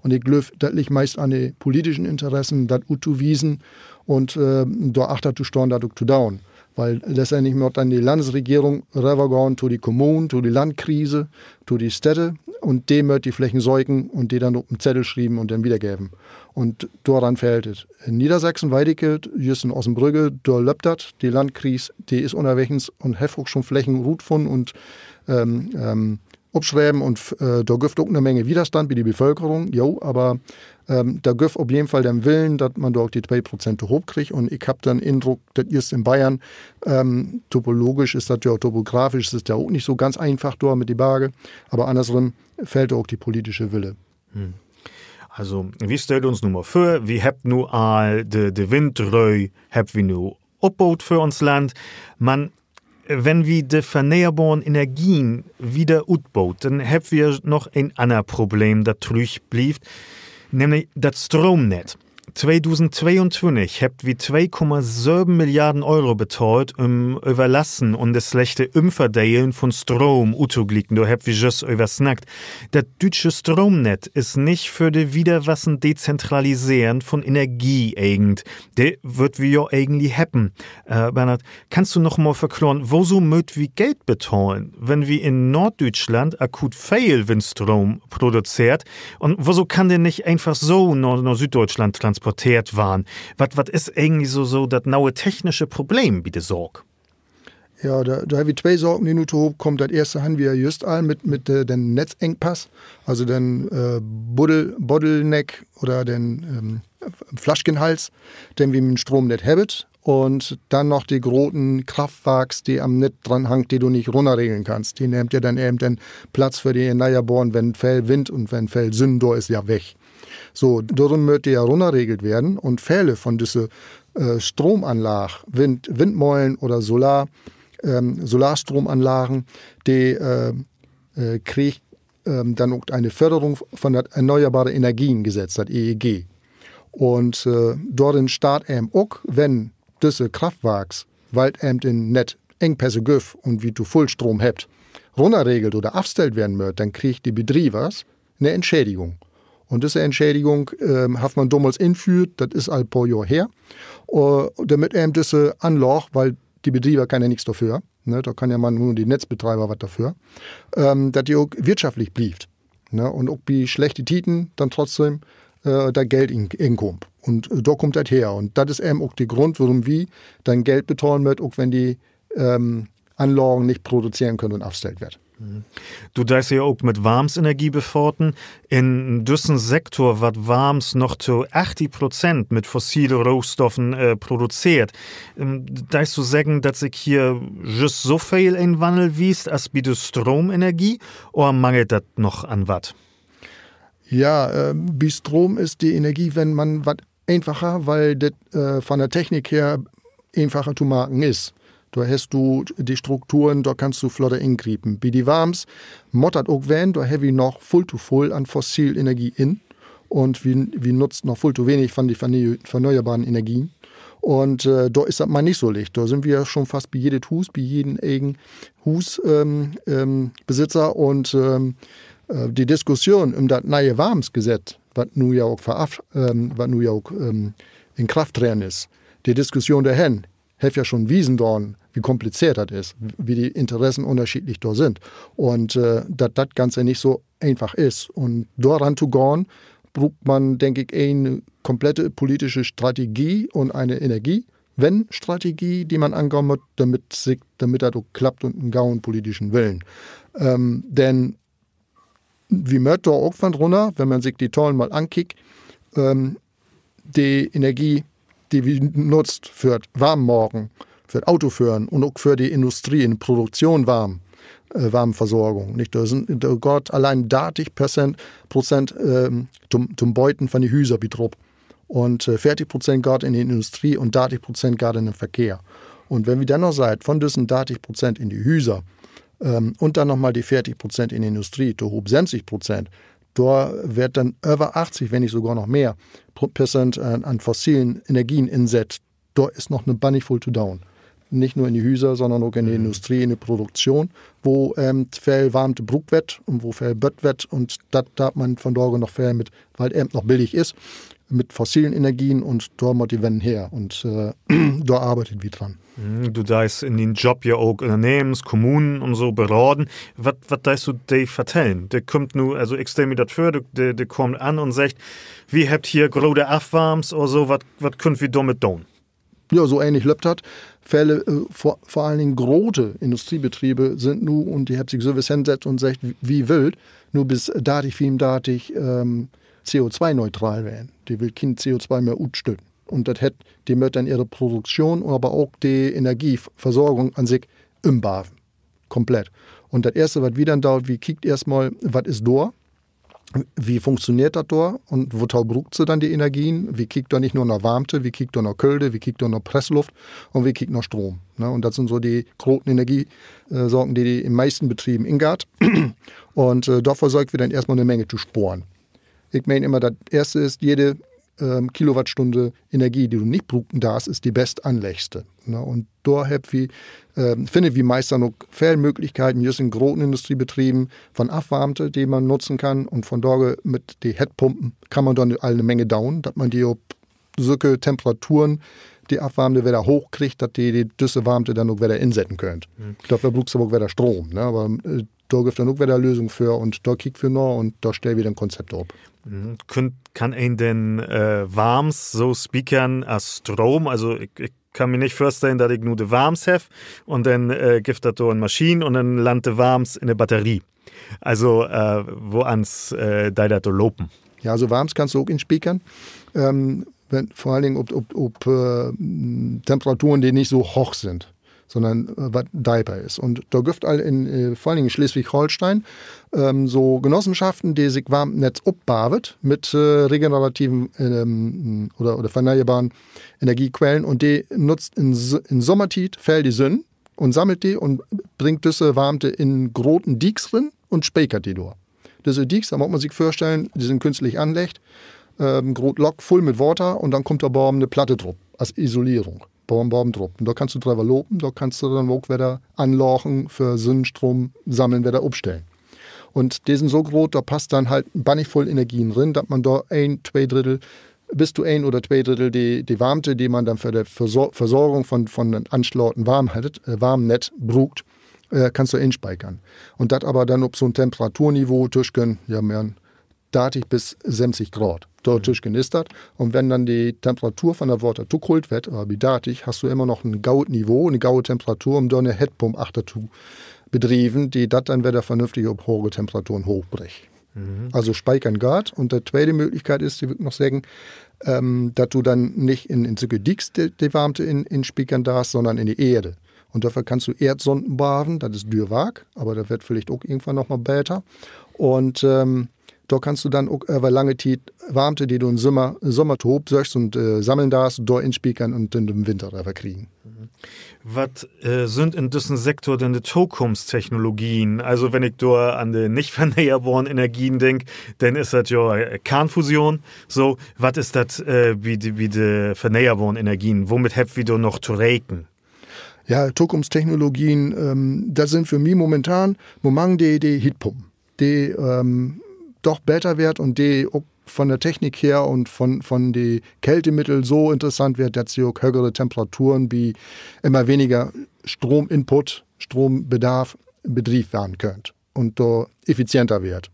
Und ich glaube, das liegt meist an den politischen Interessen, das utwiesen und da achtet zu steuern, das zu dauern. Weil letztendlich wird dann die Landesregierung rübergehen zu die Kommunen, zu die Landkrise, zu die Städte und die wird die Flächen säugen und die dann auf den Zettel schreiben und dann wiedergeben. Und daran fällt es. In Niedersachsen, Weideke, just in Ossenbrügge, da läuft das, die Landkrise, die ist unterwegs und hat auch schon Flächen gut von und abschreiben und da gibt auch eine Menge Widerstand bei der Bevölkerung, jo, aber da gibt auf jeden Fall den Willen, dass man da auch die 2% hochkriegt und ich habe dann Eindruck, das ist in Bayern, topologisch ist das ja, topografisch ist das ja auch nicht so ganz einfach da mit die Berge, aber andersrum fällt auch die politische Wille. Also, wie stellt uns nun mal vor, wir habt nur all de Windröhe, habt wir nur abbaut für uns Land, wenn wir die erneuerbaren Energien wieder ausbaut, dann haben wir noch ein anderes Problem, das zurückbleibt, nämlich das Stromnetz. 2022 habt wir 2,7 Milliarden Euro bezahlt, überlassen und das schlechte Umverteilen von Strom auszuglicken. Da habt wir just übersnackt. Das deutsche Stromnetz ist nicht für die Wiederwassen dezentralisieren von Energie eigend. Der wird wir ja eigentlich haben. Bernhard, kannst du noch mal verklären, wieso müssen wir Geld bezahlen, wenn wir in Norddeutschland akut viel Windstrom produziert? Und wieso kann der nicht einfach so nach Süddeutschland transportiert waren? Was ist eigentlich so das neue technische Problem, bitte Sorg? Ja, da haben wir zwei Sorgen, die nun hochkommen. Das erste haben wir just all mit dem Netzengpass, also den Bottleneck oder den Flaschenhals, den wir mit dem Strom nicht haben. Und dann noch die großen Kraftwerke, die am Netz dran hängen, die du nicht runterregeln kannst. Die nimmt ja dann eben den Platz für die Erneuerbaren, wenn viel Wind und wenn viel Sonne da ist, ja weg. So, darum möchte ja runterregelt werden und Fälle von diesen Stromanlagen, Windmollen oder Solarstromanlagen, die kriegt dann auch eine Förderung von der Erneuerbaren Energiengesetz, das EEG. Und dort steht eben auch, wenn diese Kraftwerke, weil eben in Netz Engpässe gibt und wie du Vollstrom habt, runterregelt oder abgestellt werden wird, dann kriegt die Betrieber eine Entschädigung. Und diese Entschädigung hat man damals eingeführt, das ist ein paar Jahre her, damit eben diese Anlage, weil die Betrieber kann ja nichts dafür, ne, da kann ja man nur die Netzbetreiber was dafür, dass die auch wirtschaftlich bleibt. Ne, und auch bei schlechten Titen dann trotzdem da Geld inkommt. Und da kommt das her. Und das ist eben auch der Grund, warum wir dann Geld bezahlen wird, auch wenn die Anlagen nicht produzieren können und abgestellt werden. Du darfst ja auch mit Warmsenergie beforten. In diesem Sektor wird Warms noch zu 80% mit fossilen Rohstoffen produziert. Darfst du sagen, dass sich hier just so viel ein Wandel wiest als bei der Stromenergie oder mangelt das noch an was? Ja, bei Strom ist die Energie, wenn man was einfacher, weil das von der Technik her einfacher zu machen ist. Da hast du die Strukturen, da kannst du flotter ingreifen. Bei die Warms mottert auch wenn, da haben wir noch voll an Fossilenergie in und wir nutzen noch voll zu wenig von den erneuerbaren Energien. Und da ist das mal nicht so leicht. Da sind wir schon fast bei jedem Hus, bei jedem eigenen Husbesitzer. Und die Diskussion um das neue Warmsgesetz, was nun ja auch, in Kraft treten ist, die Diskussion dahin, hat ja schon wiesen dorn, wie kompliziert das ist, wie die Interessen unterschiedlich da sind. Und dass das Ganze nicht so einfach ist. Und daran zu gehen, braucht man, denke ich, eine komplette politische Strategie und eine Strategie, die man angehen muss, damit das auch klappt und einen gauen politischen Willen. Denn wie möchte da auch von runter, wenn man sich die Tollen mal ankickt, die Energie, die wir nutzt für Warmmorgen, für Autofahren und auch für die Industrie in Produktion Warmversorgung. Nicht? Da geht allein 30% zum Beuten von den Häusern betroffen. Und 40% geht in die Industrie und 30% geht in den Verkehr. Und wenn wir dann noch sagen, von diesen 30% in die Häuser und dann nochmal die 40% in die Industrie, da hob 70%, da wird dann über 80, wenn nicht sogar noch mehr, Prozent an fossilen Energien insetzt. Da ist noch eine Bunny voll to down. Nicht nur in die Häuser, sondern auch in die Industrie, in die Produktion, wo viel warmte Bruck wird und wo viel Bött wird. Und das darf man von dort noch viel mit, weil noch billig ist, mit fossilen Energien und da muss die Wenden her. Und da arbeitet wir dran. Du darfst in den Job ja auch Unternehmens, Kommunen und so beraten. Was darfst du dir vertellen? Der kommt nur, also ich stelle mir das vor, der kommt an und sagt, wir habt hier große Abwarms oder so, was könnt wir damit tun? Ja, so ähnlich läuft das. Fälle, vor allen Dingen große Industriebetriebe sind nur, und die haben sich so was hinsetzt und sagt, wie wild, nur bis datig CO2-neutral werden. Die will kein CO2 mehr utstücken. Und das hat, die möchten dann ihre Produktion, aber auch die Energieversorgung an sich umbauen. Komplett. Und das Erste, was wir dann dauert, wie kickt erstmal, was ist da? Wie funktioniert das da? Und wozu braucht sie dann die Energien? Wie kickt da nicht nur noch Warmte, wie kickt da noch Kälte, wie kickt da noch Pressluft und wie kickt noch Strom? Ne? Und das sind so die großen Energiesorgen, die in meisten Betrieben ingart. Und dafür sorgt wir dann erstmal eine Menge zu sparen. Ich meine immer, das Erste ist, jede Kilowattstunde Energie, die du nicht brauchen darfst, ist die bestanlegste. Ne? Und da finde wir meistens noch viele Möglichkeiten, just in großen Industriebetrieben, von Abwarmte, die man nutzen kann. Und von dort mit den Headpumpen kann man dann eine Menge down, dass man die auf solche Temperaturen, die Abwarmte wieder hochkriegt, dass die düsse Warmte dann auch wieder insetzen könnt. Dafür brauchst du aber auch wieder Strom. Ne? Aber da gibt es dann auch wieder eine Lösung für und da kickt für noch und da stell wieder ein Konzept auf. Kann ein denn Warms so speakern als Strom? Also ich kann mir nicht vorstellen, dass ich nur die Warms habe und dann gibt das da eine Maschine und dann landet Warms in der Batterie. Also wo ans da das lopen? Ja, also Warms kannst du auch in speakern. Vor allen Dingen ob Temperaturen, die nicht so hoch sind, sondern was diper ist. Und da gibt es vor allen Dingen in Schleswig-Holstein so Genossenschaften, die sich Warmnetz abbaut mit regenerativen oder verneuerbaren Energiequellen und die nutzt in Sommertit, fällt die Sonne und sammelt die und bringt diese Warmte in großen Dicks drin und speichert die durch. Diese Dicks, da muss man sich vorstellen, die sind künstlich angelegt, groß Lock voll mit Wasser und dann kommt da Baum eine Platte drauf als Isolierung. Baum drauf. Und da kannst du drüber lopen, da kannst du dann auch wieder anlachen für Sonnenstrom sammeln, wieder abstellen. Und die sind so groß, da passt dann halt bannig voll Energien drin, dass man da bis zu 1 oder 2 Drittel die Warmte, die man dann für die Versorgung von anschlauten Warmnetz braucht, kannst du einspeichern. Und das aber dann auf so ein Temperaturniveau zwischen, ja, mehr 30 bis 70 Grad. Dort ist das. Und wenn dann die Temperatur von der Wasser zugeholt wird, aber wie datig, hast du immer noch ein gaues Niveau, eine gaue Temperatur, um da eine Headpump achter zu betreiben, die das dann wieder vernünftig auf hohe Temperaturen hochbricht. Also speichern geht. Und die zweite Möglichkeit ist, ich würde noch sagen, dass du dann nicht in solche Dicks die Warmte in speichern darfst, sondern in die Erde. Und dafür kannst du Erdsonden bauen, das ist dürwag, aber das wird vielleicht auch irgendwann nochmal besser. Und da kannst du dann auch über lange Zeit Warmte, die du im Sommer tob söchst und sammeln darfst, da inspeichern und dann im Winter kriegen. Was sind in diesem Sektor denn die Zukunftstechnologien? Also wenn ich da an die nicht vernäherbaren Energien denke, dann ist das ja Kernfusion. So, was ist das wie die vernäherbaren Energien? Womit habt ihr da noch zu rechnen? Ja, Zukunftstechnologien, das sind für mich momentan die Heatpumpen, die doch besser wird und die auch von der Technik her und von den Kältemitteln so interessant wird, dass sie auch höhere Temperaturen wie immer weniger Strominput, Strombedarf betrieben werden können und da effizienter wird.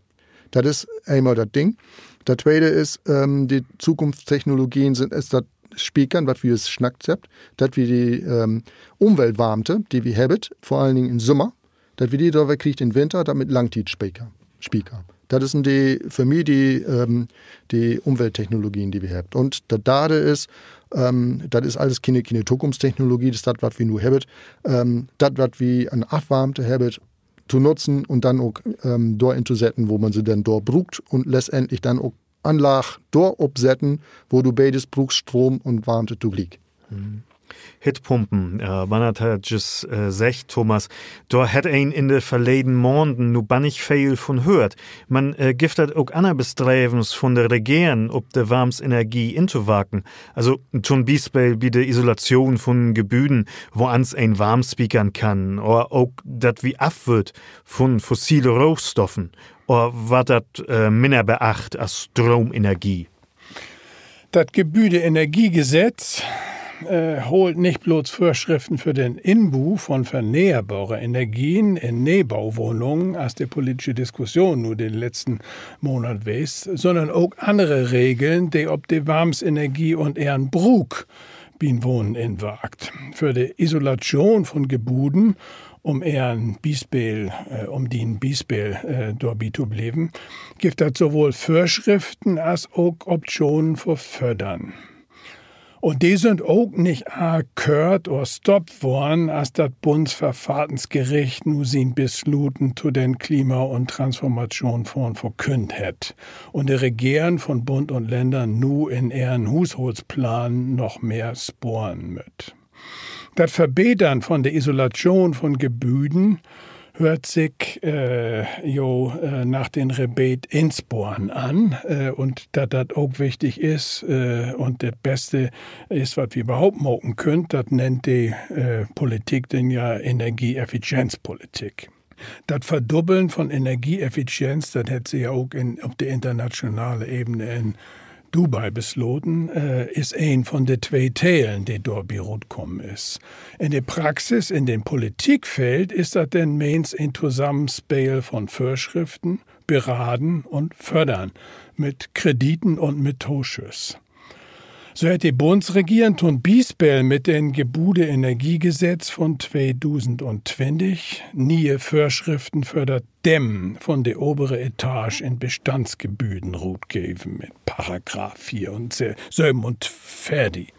Das ist einmal das Ding. Das zweite ist, die Zukunftstechnologien sind das Speichern, was wir es schnackt habt, dass wir die Umweltwarmte, die wir haben, vor allen Dingen im Sommer, dass wir die da kriegt im Winter, damit Langzeitspeicher. Das sind für mich die Umwelttechnologien, die wir haben. Und das Dade ist, das ist alles keine Zukunftstechnologie, das ist das, was wir nur haben. Das, was wir an Abwärmte haben, zu nutzen und dann auch dort einzusetzen, wo man sie dann dort braucht und letztendlich dann auch Anlage dort absetzen, wo du beides brauchst, Strom und Warmte zu liegen. Hitpumpen, man hat just gesagt, Thomas, da hat ein in den verleden Monaten nur bannig viel von hört. Man gibt das auch andere Bestrebens von der Regierung, ob der Warmsenergie inzuwaken. Also zum Beispiel bei der Isolation von Gebäuden, wo ans ein warm speakern kann, oder auch das wie abwird von fossile Rohstoffen, oder was das minder beacht als Stromenergie. Das Gebäudeenergiegesetz holt nicht bloß Vorschriften für den Inbau von vernäherbaren Energien in Neubauwohnungen, als die politische Diskussion nur den letzten Monat weiß, sondern auch andere Regeln, die ob die Warmsenergie und ihren Brug bin Wohnen inwagt. Für die Isolation von Gebuden, um den Bispel dort zu bleiben, gibt es sowohl Vorschriften als auch Optionen für Fördern. Und die sind auch nicht gehört oder stoppt worden, als das Bundesverfassungsgericht nun sein Beschluten zu den Klima- und Transformationsfonds verkündet hat. Und die Regierung von Bund und Ländern nu in ihren Haushaltsplan noch mehr sporen mit. Das Verbessern von der Isolation von Gebäuden hört sich nach den Rebate insporen an und dass das auch wichtig ist und das Beste ist, was wir überhaupt machen können, das nennt die Politik denn ja Energieeffizienzpolitik. Das Verdoppeln von Energieeffizienz, das hätte sie ja auch auf der internationalen Ebene in Dubai beschlossen, ist ein von den zwei Teilen, die dort kommen ist. In der Praxis, in dem Politikfeld, ist das denn meins ein Zusammenspiel von Vorschriften, Beraten und Fördern, mit Krediten und mit Zuschüssen. So hat die Bundesregierung zum Beispiel mit dem Gebäudeenergiegesetz von 2020 neue Vorschriften für das Dämmen von der oberen Etage in Bestandsgebäuden gegeben mit Paragraph 4 und 7 und fertig.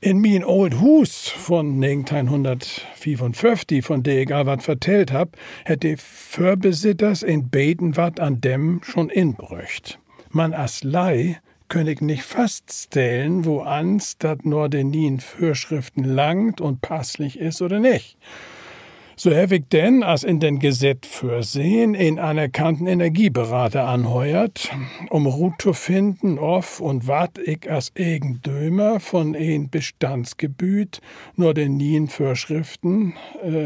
In mein old Hus von 1955, von der ich was vertellt hab, hätte Vorbesitzers in Beten wat an Dämmen schon inbrücht. Man as Lei könnte ich nicht feststellen, wo ans dat nur den nien Vorschriften langt und passlich ist oder nicht. So habe ich denn, als in den Gesetz vorsehen, einen anerkannten Energieberater anheuert, um Ruhe zu finden, auf und wat ich als Eigentümer von ein Bestandsgebiet nur den nien Vorschriften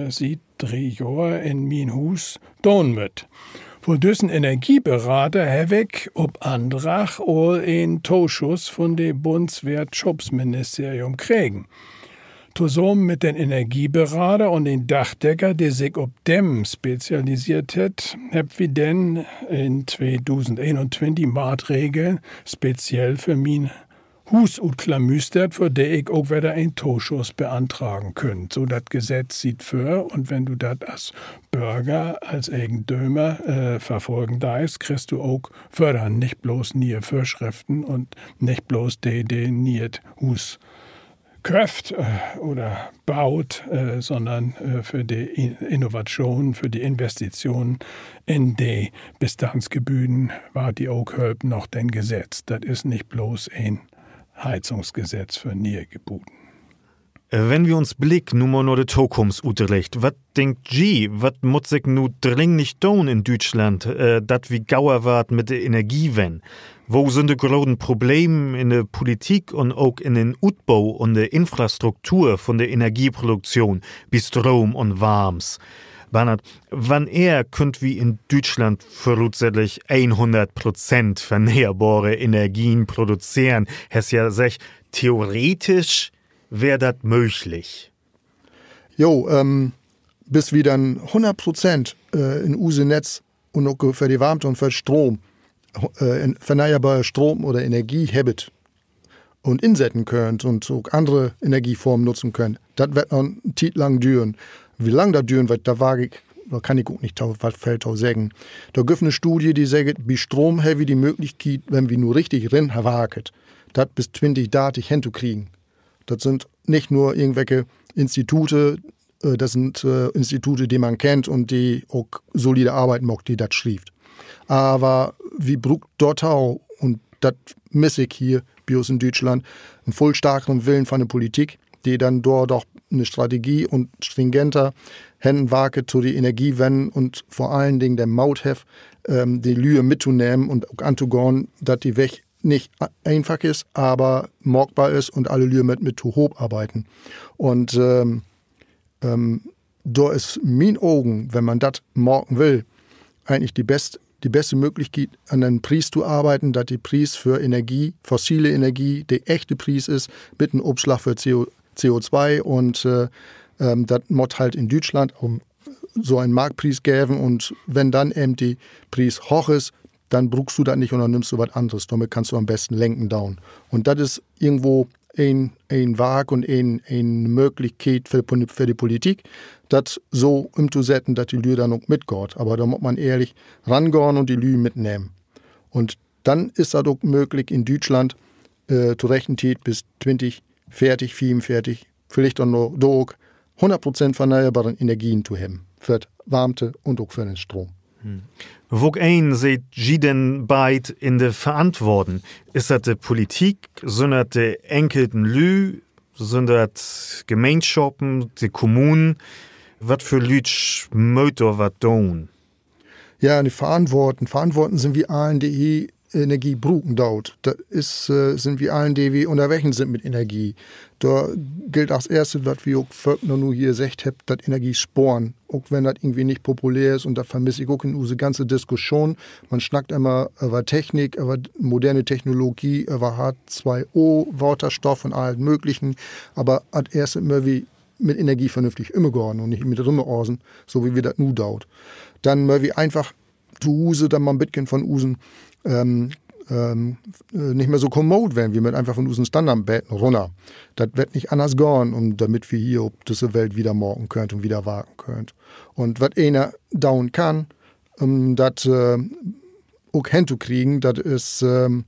sieht 3 Jahre in mein Hus tun mit. Von diesen Energieberater habe ich ob Antrag all einen Zuschuss von dem Bundeswirtschaftsministerium kriegen. Zusammen mit den Energieberater und den Dachdecker, die sich auf Dämmen spezialisiert hat, hab wir denn in 2021 Maßregeln speziell für mein Hus utklamüstert, für der ich auch wieder einen Zuschuss beantragen könnt. So das Gesetz sieht für, und wenn du das als Bürger, als Eigentümer verfolgen darfst, kriegst du auch fördern, nicht bloß nie Vorschriften und nicht bloß die nicht Hus köft oder baut, sondern für die Innovation, für die Investitionen in die Bestandsgebäuden war die auch noch den Gesetz. Das ist nicht bloß ein Heizungsgesetz für Niergebuden. Wenn wir uns blicken, nur mal die Zukunft utrecht, was denkt G, was muss sich nu dringlich tun in Deutschland, dat wie gauer wart mit der Energiewende? Wo sind die großen Probleme in der Politik und auch in den Utbau und der Infrastruktur von der Energieproduktion, wie Strom und Warms? Bernhard, wann könnt wie in Deutschland vermutlich 100% vernehrbare Energien produzieren? Es ja sech, theoretisch wäre das möglich. Bis wir dann 100% in unser Netz und auch für die Wärme und für Strom, vernehrbare Strom oder Energie habet und insetzen könnt und auch andere Energieformen nutzen könnt, das wird noch eine Zeit lang dauern. Wie lange das dauern wird, da kann ich auch nicht was fällt sagen. Da gibt eine Studie, die sagt, wie Strom haben die Möglichkeit, wenn wir nur richtig wagen, das bis 2030 hinzukriegen. Das sind nicht nur irgendwelche Institute, das sind Institute, die man kennt und die auch solide Arbeit macht, die das schreibt. Aber wie brucht dort auch, und das misse ich hier bei uns in Deutschland, einen voll starken Willen von der Politik, die dann dort auch eine Strategie und stringenter Händenwake zu die Energiewende und vor allen Dingen der Mauthef, die Lühe mitzunehmen und auch anzugehen, dass die Weg nicht einfach ist, aber morgbar ist und alle Lühe mit zu hoch arbeiten. Und da ist mein Augen, wenn man das morgen will, eigentlich die beste Möglichkeit, an einem Preis zu arbeiten, dass die Preis für Energie, fossile Energie, der echte Preis ist, mit einem Abschlag für CO2 und das muss halt in Deutschland um so einen Marktpreis geben und wenn dann eben die Preis hoch ist, dann brauchst du das nicht und dann nimmst du was anderes. Damit kannst du am besten lenken down. Und das ist irgendwo ein Weg und eine Möglichkeit für die Politik, das so umzusetzen, dass die Lüge dann auch mitgeht. Aber da muss man ehrlich rangehen und die Lüge mitnehmen. Und dann ist das auch möglich in Deutschland zu rechten Zeit bis 2040, 45, vielleicht auch noch 100% verneuerbaren Energien zu haben. Für die Wärme und auch für den Strom. Wo seht Sie denn beid in der Verantwortung? Ist das die Politik, sind das die enkelten Lü, sind das Gemeinschaften, die Kommunen? Was für Lütsch möter was tun? Ja, die Verantworten sind wir allen, die Energie brauchen dort. Das sind wir allen, die wir unterwegs sind mit Energie. Da gilt als erstes, was wir auch nur hier gesagt haben, dass Energie sparen. Auch wenn das irgendwie nicht populär ist und da vermisse ich auch in unsere ganze Diskussion. Man schnackt immer über Technik, über moderne Technologie, über H2O, Wasserstoff und allem Möglichen. Aber als erstes immer wie mit Energie vernünftig umgehen und nicht mit Rimmeorsen, so wie wir das nu dauert. Dann mal wie einfach zu Hause, dann mal ein bisschen von usen nicht mehr so kommod werden, wie mit einfach von unseren Standardbetten runter. Das wird nicht anders gehen, damit wir hier auf diese Welt wieder morgen könnt und wieder wagen könnt. Und was einer dauern kann, das auch hinzukriegen, das ist für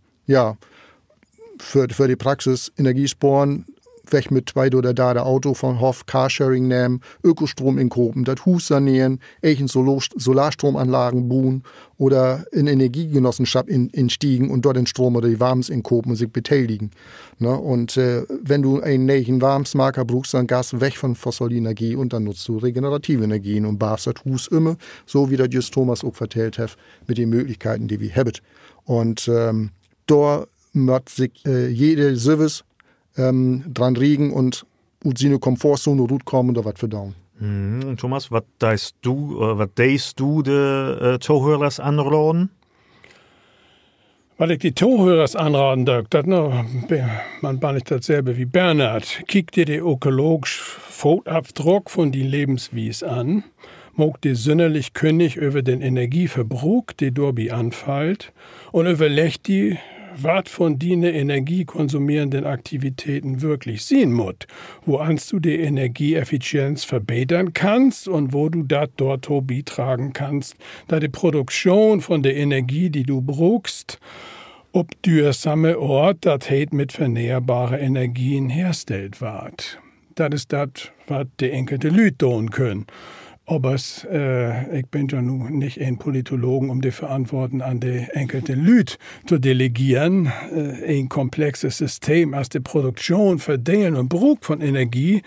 die Praxis Energiesparen, weg mit 2 oder 3 Auto von Hof, Carsharing nehmen, Ökostrom inkopen, das Hus sanieren, Solarstromanlagen bauen oder in Energiegenossenschaft instiegen und dort den Strom oder die Warms inkopen und sich beteiligen. Ne? Und wenn du einen neuen Warmsmarker brauchst, dann gehst du weg von fossiler Energie und dann nutzt du regenerative Energien und baust das Hus immer, so wie das just Thomas auch vertellt hat, mit den Möglichkeiten, die wir haben. Und da muss sich jede Service dran regen und seine Komfortzone gut kommen oder was für down. Thomas, was deist du de Zuhörers anraten? Weil ich die Zuhörers anraten darf, man war nicht dasselbe wie Bernhard. Kick dir den ökologischen Fußabdruck von die Lebenswies an, mag dir sinnerlich König über den Energieverbrauch, der Dorbi anfällt, und überleg die, was von deinen energiekonsumierenden Aktivitäten wirklich sehen muss, wo du die Energieeffizienz verbessern kannst und wo du das dort beitragen kannst, da die Produktion von der Energie, die du brauchst, ob dürsame Ort, das mit vernehrbaren Energien herstellt wird. Das ist das, was die enkelte Lüt tun können. Aber ich bin ja nun nicht ein Politologen, um die Verantwortung an die enkelte Lüt zu delegieren. Ein komplexes System als die Produktion, Verdelen und Brug von Energie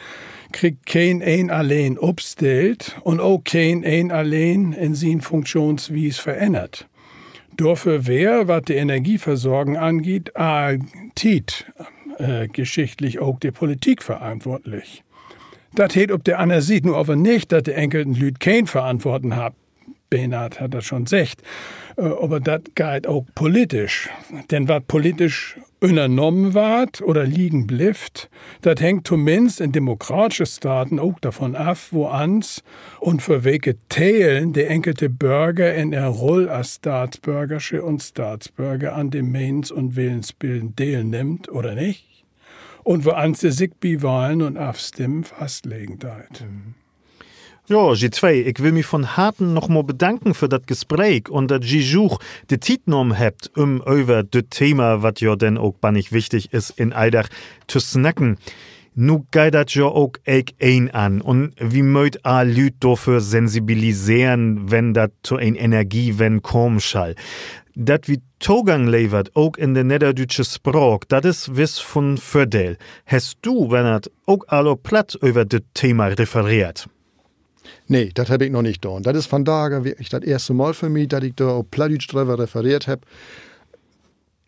kriegt kein ein allein upstellt und auch kein ein allein in sin Funktionswies verändert. Dafür wäre, was die Energieversorgung angeht, geschichtlich auch die Politik verantwortlich. Das hätt ob der andere sieht, nur aber nicht, dass die enkelten Lüd kein Verantworten haben. Bernhard hat das schon gesagt. Aber das geht auch politisch. Denn was politisch unternommen wird oder liegen bleibt, das hängt zumindest in demokratischen Staaten auch davon ab, wo ans und für welche Teilen der enkelte Bürger in der Rolle als Staatsbürgersche und Staatsbürger an dem Meins- und Willensbilden teilnimmt oder nicht. Und wo ans die sich bei Wahlen und Abstimmen festlegen deit. Ja, G2, ich will mich von Harten noch mal bedanken für das Gespräch und dass Sie auch die Zeit genommen habt, über das Thema, was ja denn auch bannig wichtig ist, in Eidach zu snacken. Nu geht das ja auch ein an und wie möcht a Lüt dafür sensibilisieren, wenn das zu ein Energiewende kommen schall. Dat wie Togang levert, auch in der niederdeutsche Sprach, das ist wiss von Vorteil. Hast du, Bernhard, auch allo platt über das Thema referiert? Nee, das habe ich noch nicht getan. Das ist von daher wirklich das erste Mal für mich, dass ich da auf Plattdeutsch drüber referiert habe.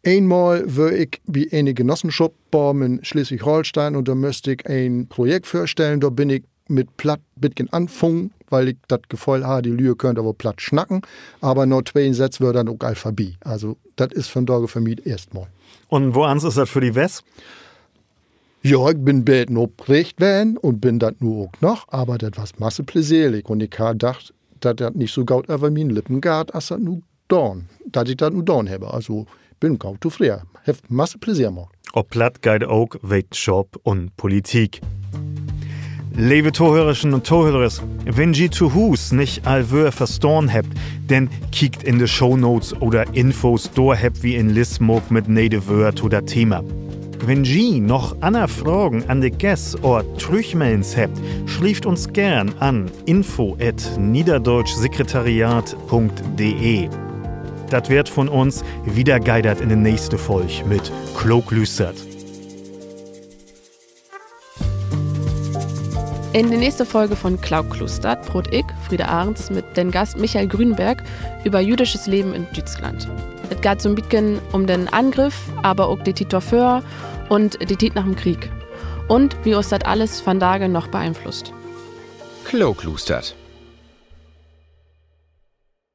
Einmal war ich bei einer Genossenschaft in Schleswig-Holstein und da müsste ich ein Projekt vorstellen. Da bin ich mit Platt bisschen anfangen, weil ich das Gefühl habe, die Lüge können aber platt schnacken. Aber noch 2 Sätze wird dann auch Alphabet. Also, das ist von daher für mich erstmal. Und woans ist das für die West? Ja, ich bin bald noch prägt werden und bin das nur auch noch, aber das war masse pläsierlich. Und ich habe gedacht, dass das nicht so gut über meinen Lippen geht, als das nur dorn. Dass ich das nur dorn habe. Also, bin kaum zufrieden. Heft masse Pläsier gemacht. Ob platt geht auch Job und Politik. Liebe Zuhörerinnen und Zuhörer, wenn Sie zu Hus nicht allwör verstorn habt, dann kiekt in die Shownotes oder Infos durch habt wie in Lismog mit nede Wörter oder Thema. Wenn Sie noch andere Fragen an die Gäste oder Trüchmelns habt, schrieft uns gern an info@niederdeutschsekretariat.de. Das wird von uns wieder geidert in der nächsten Folge mit Klog Lüstert. In der nächsten Folge von Klog Lüstert brot ich, Frieda Ahrens, mit dem Gast Michael Grünberg über jüdisches Leben in Deutschland. Es geht so ein bisschen um den Angriff, aber auch die Zeit davor und die Zeit nach dem Krieg. Und wie uns das alles von Tage noch beeinflusst. Klog Lüstert.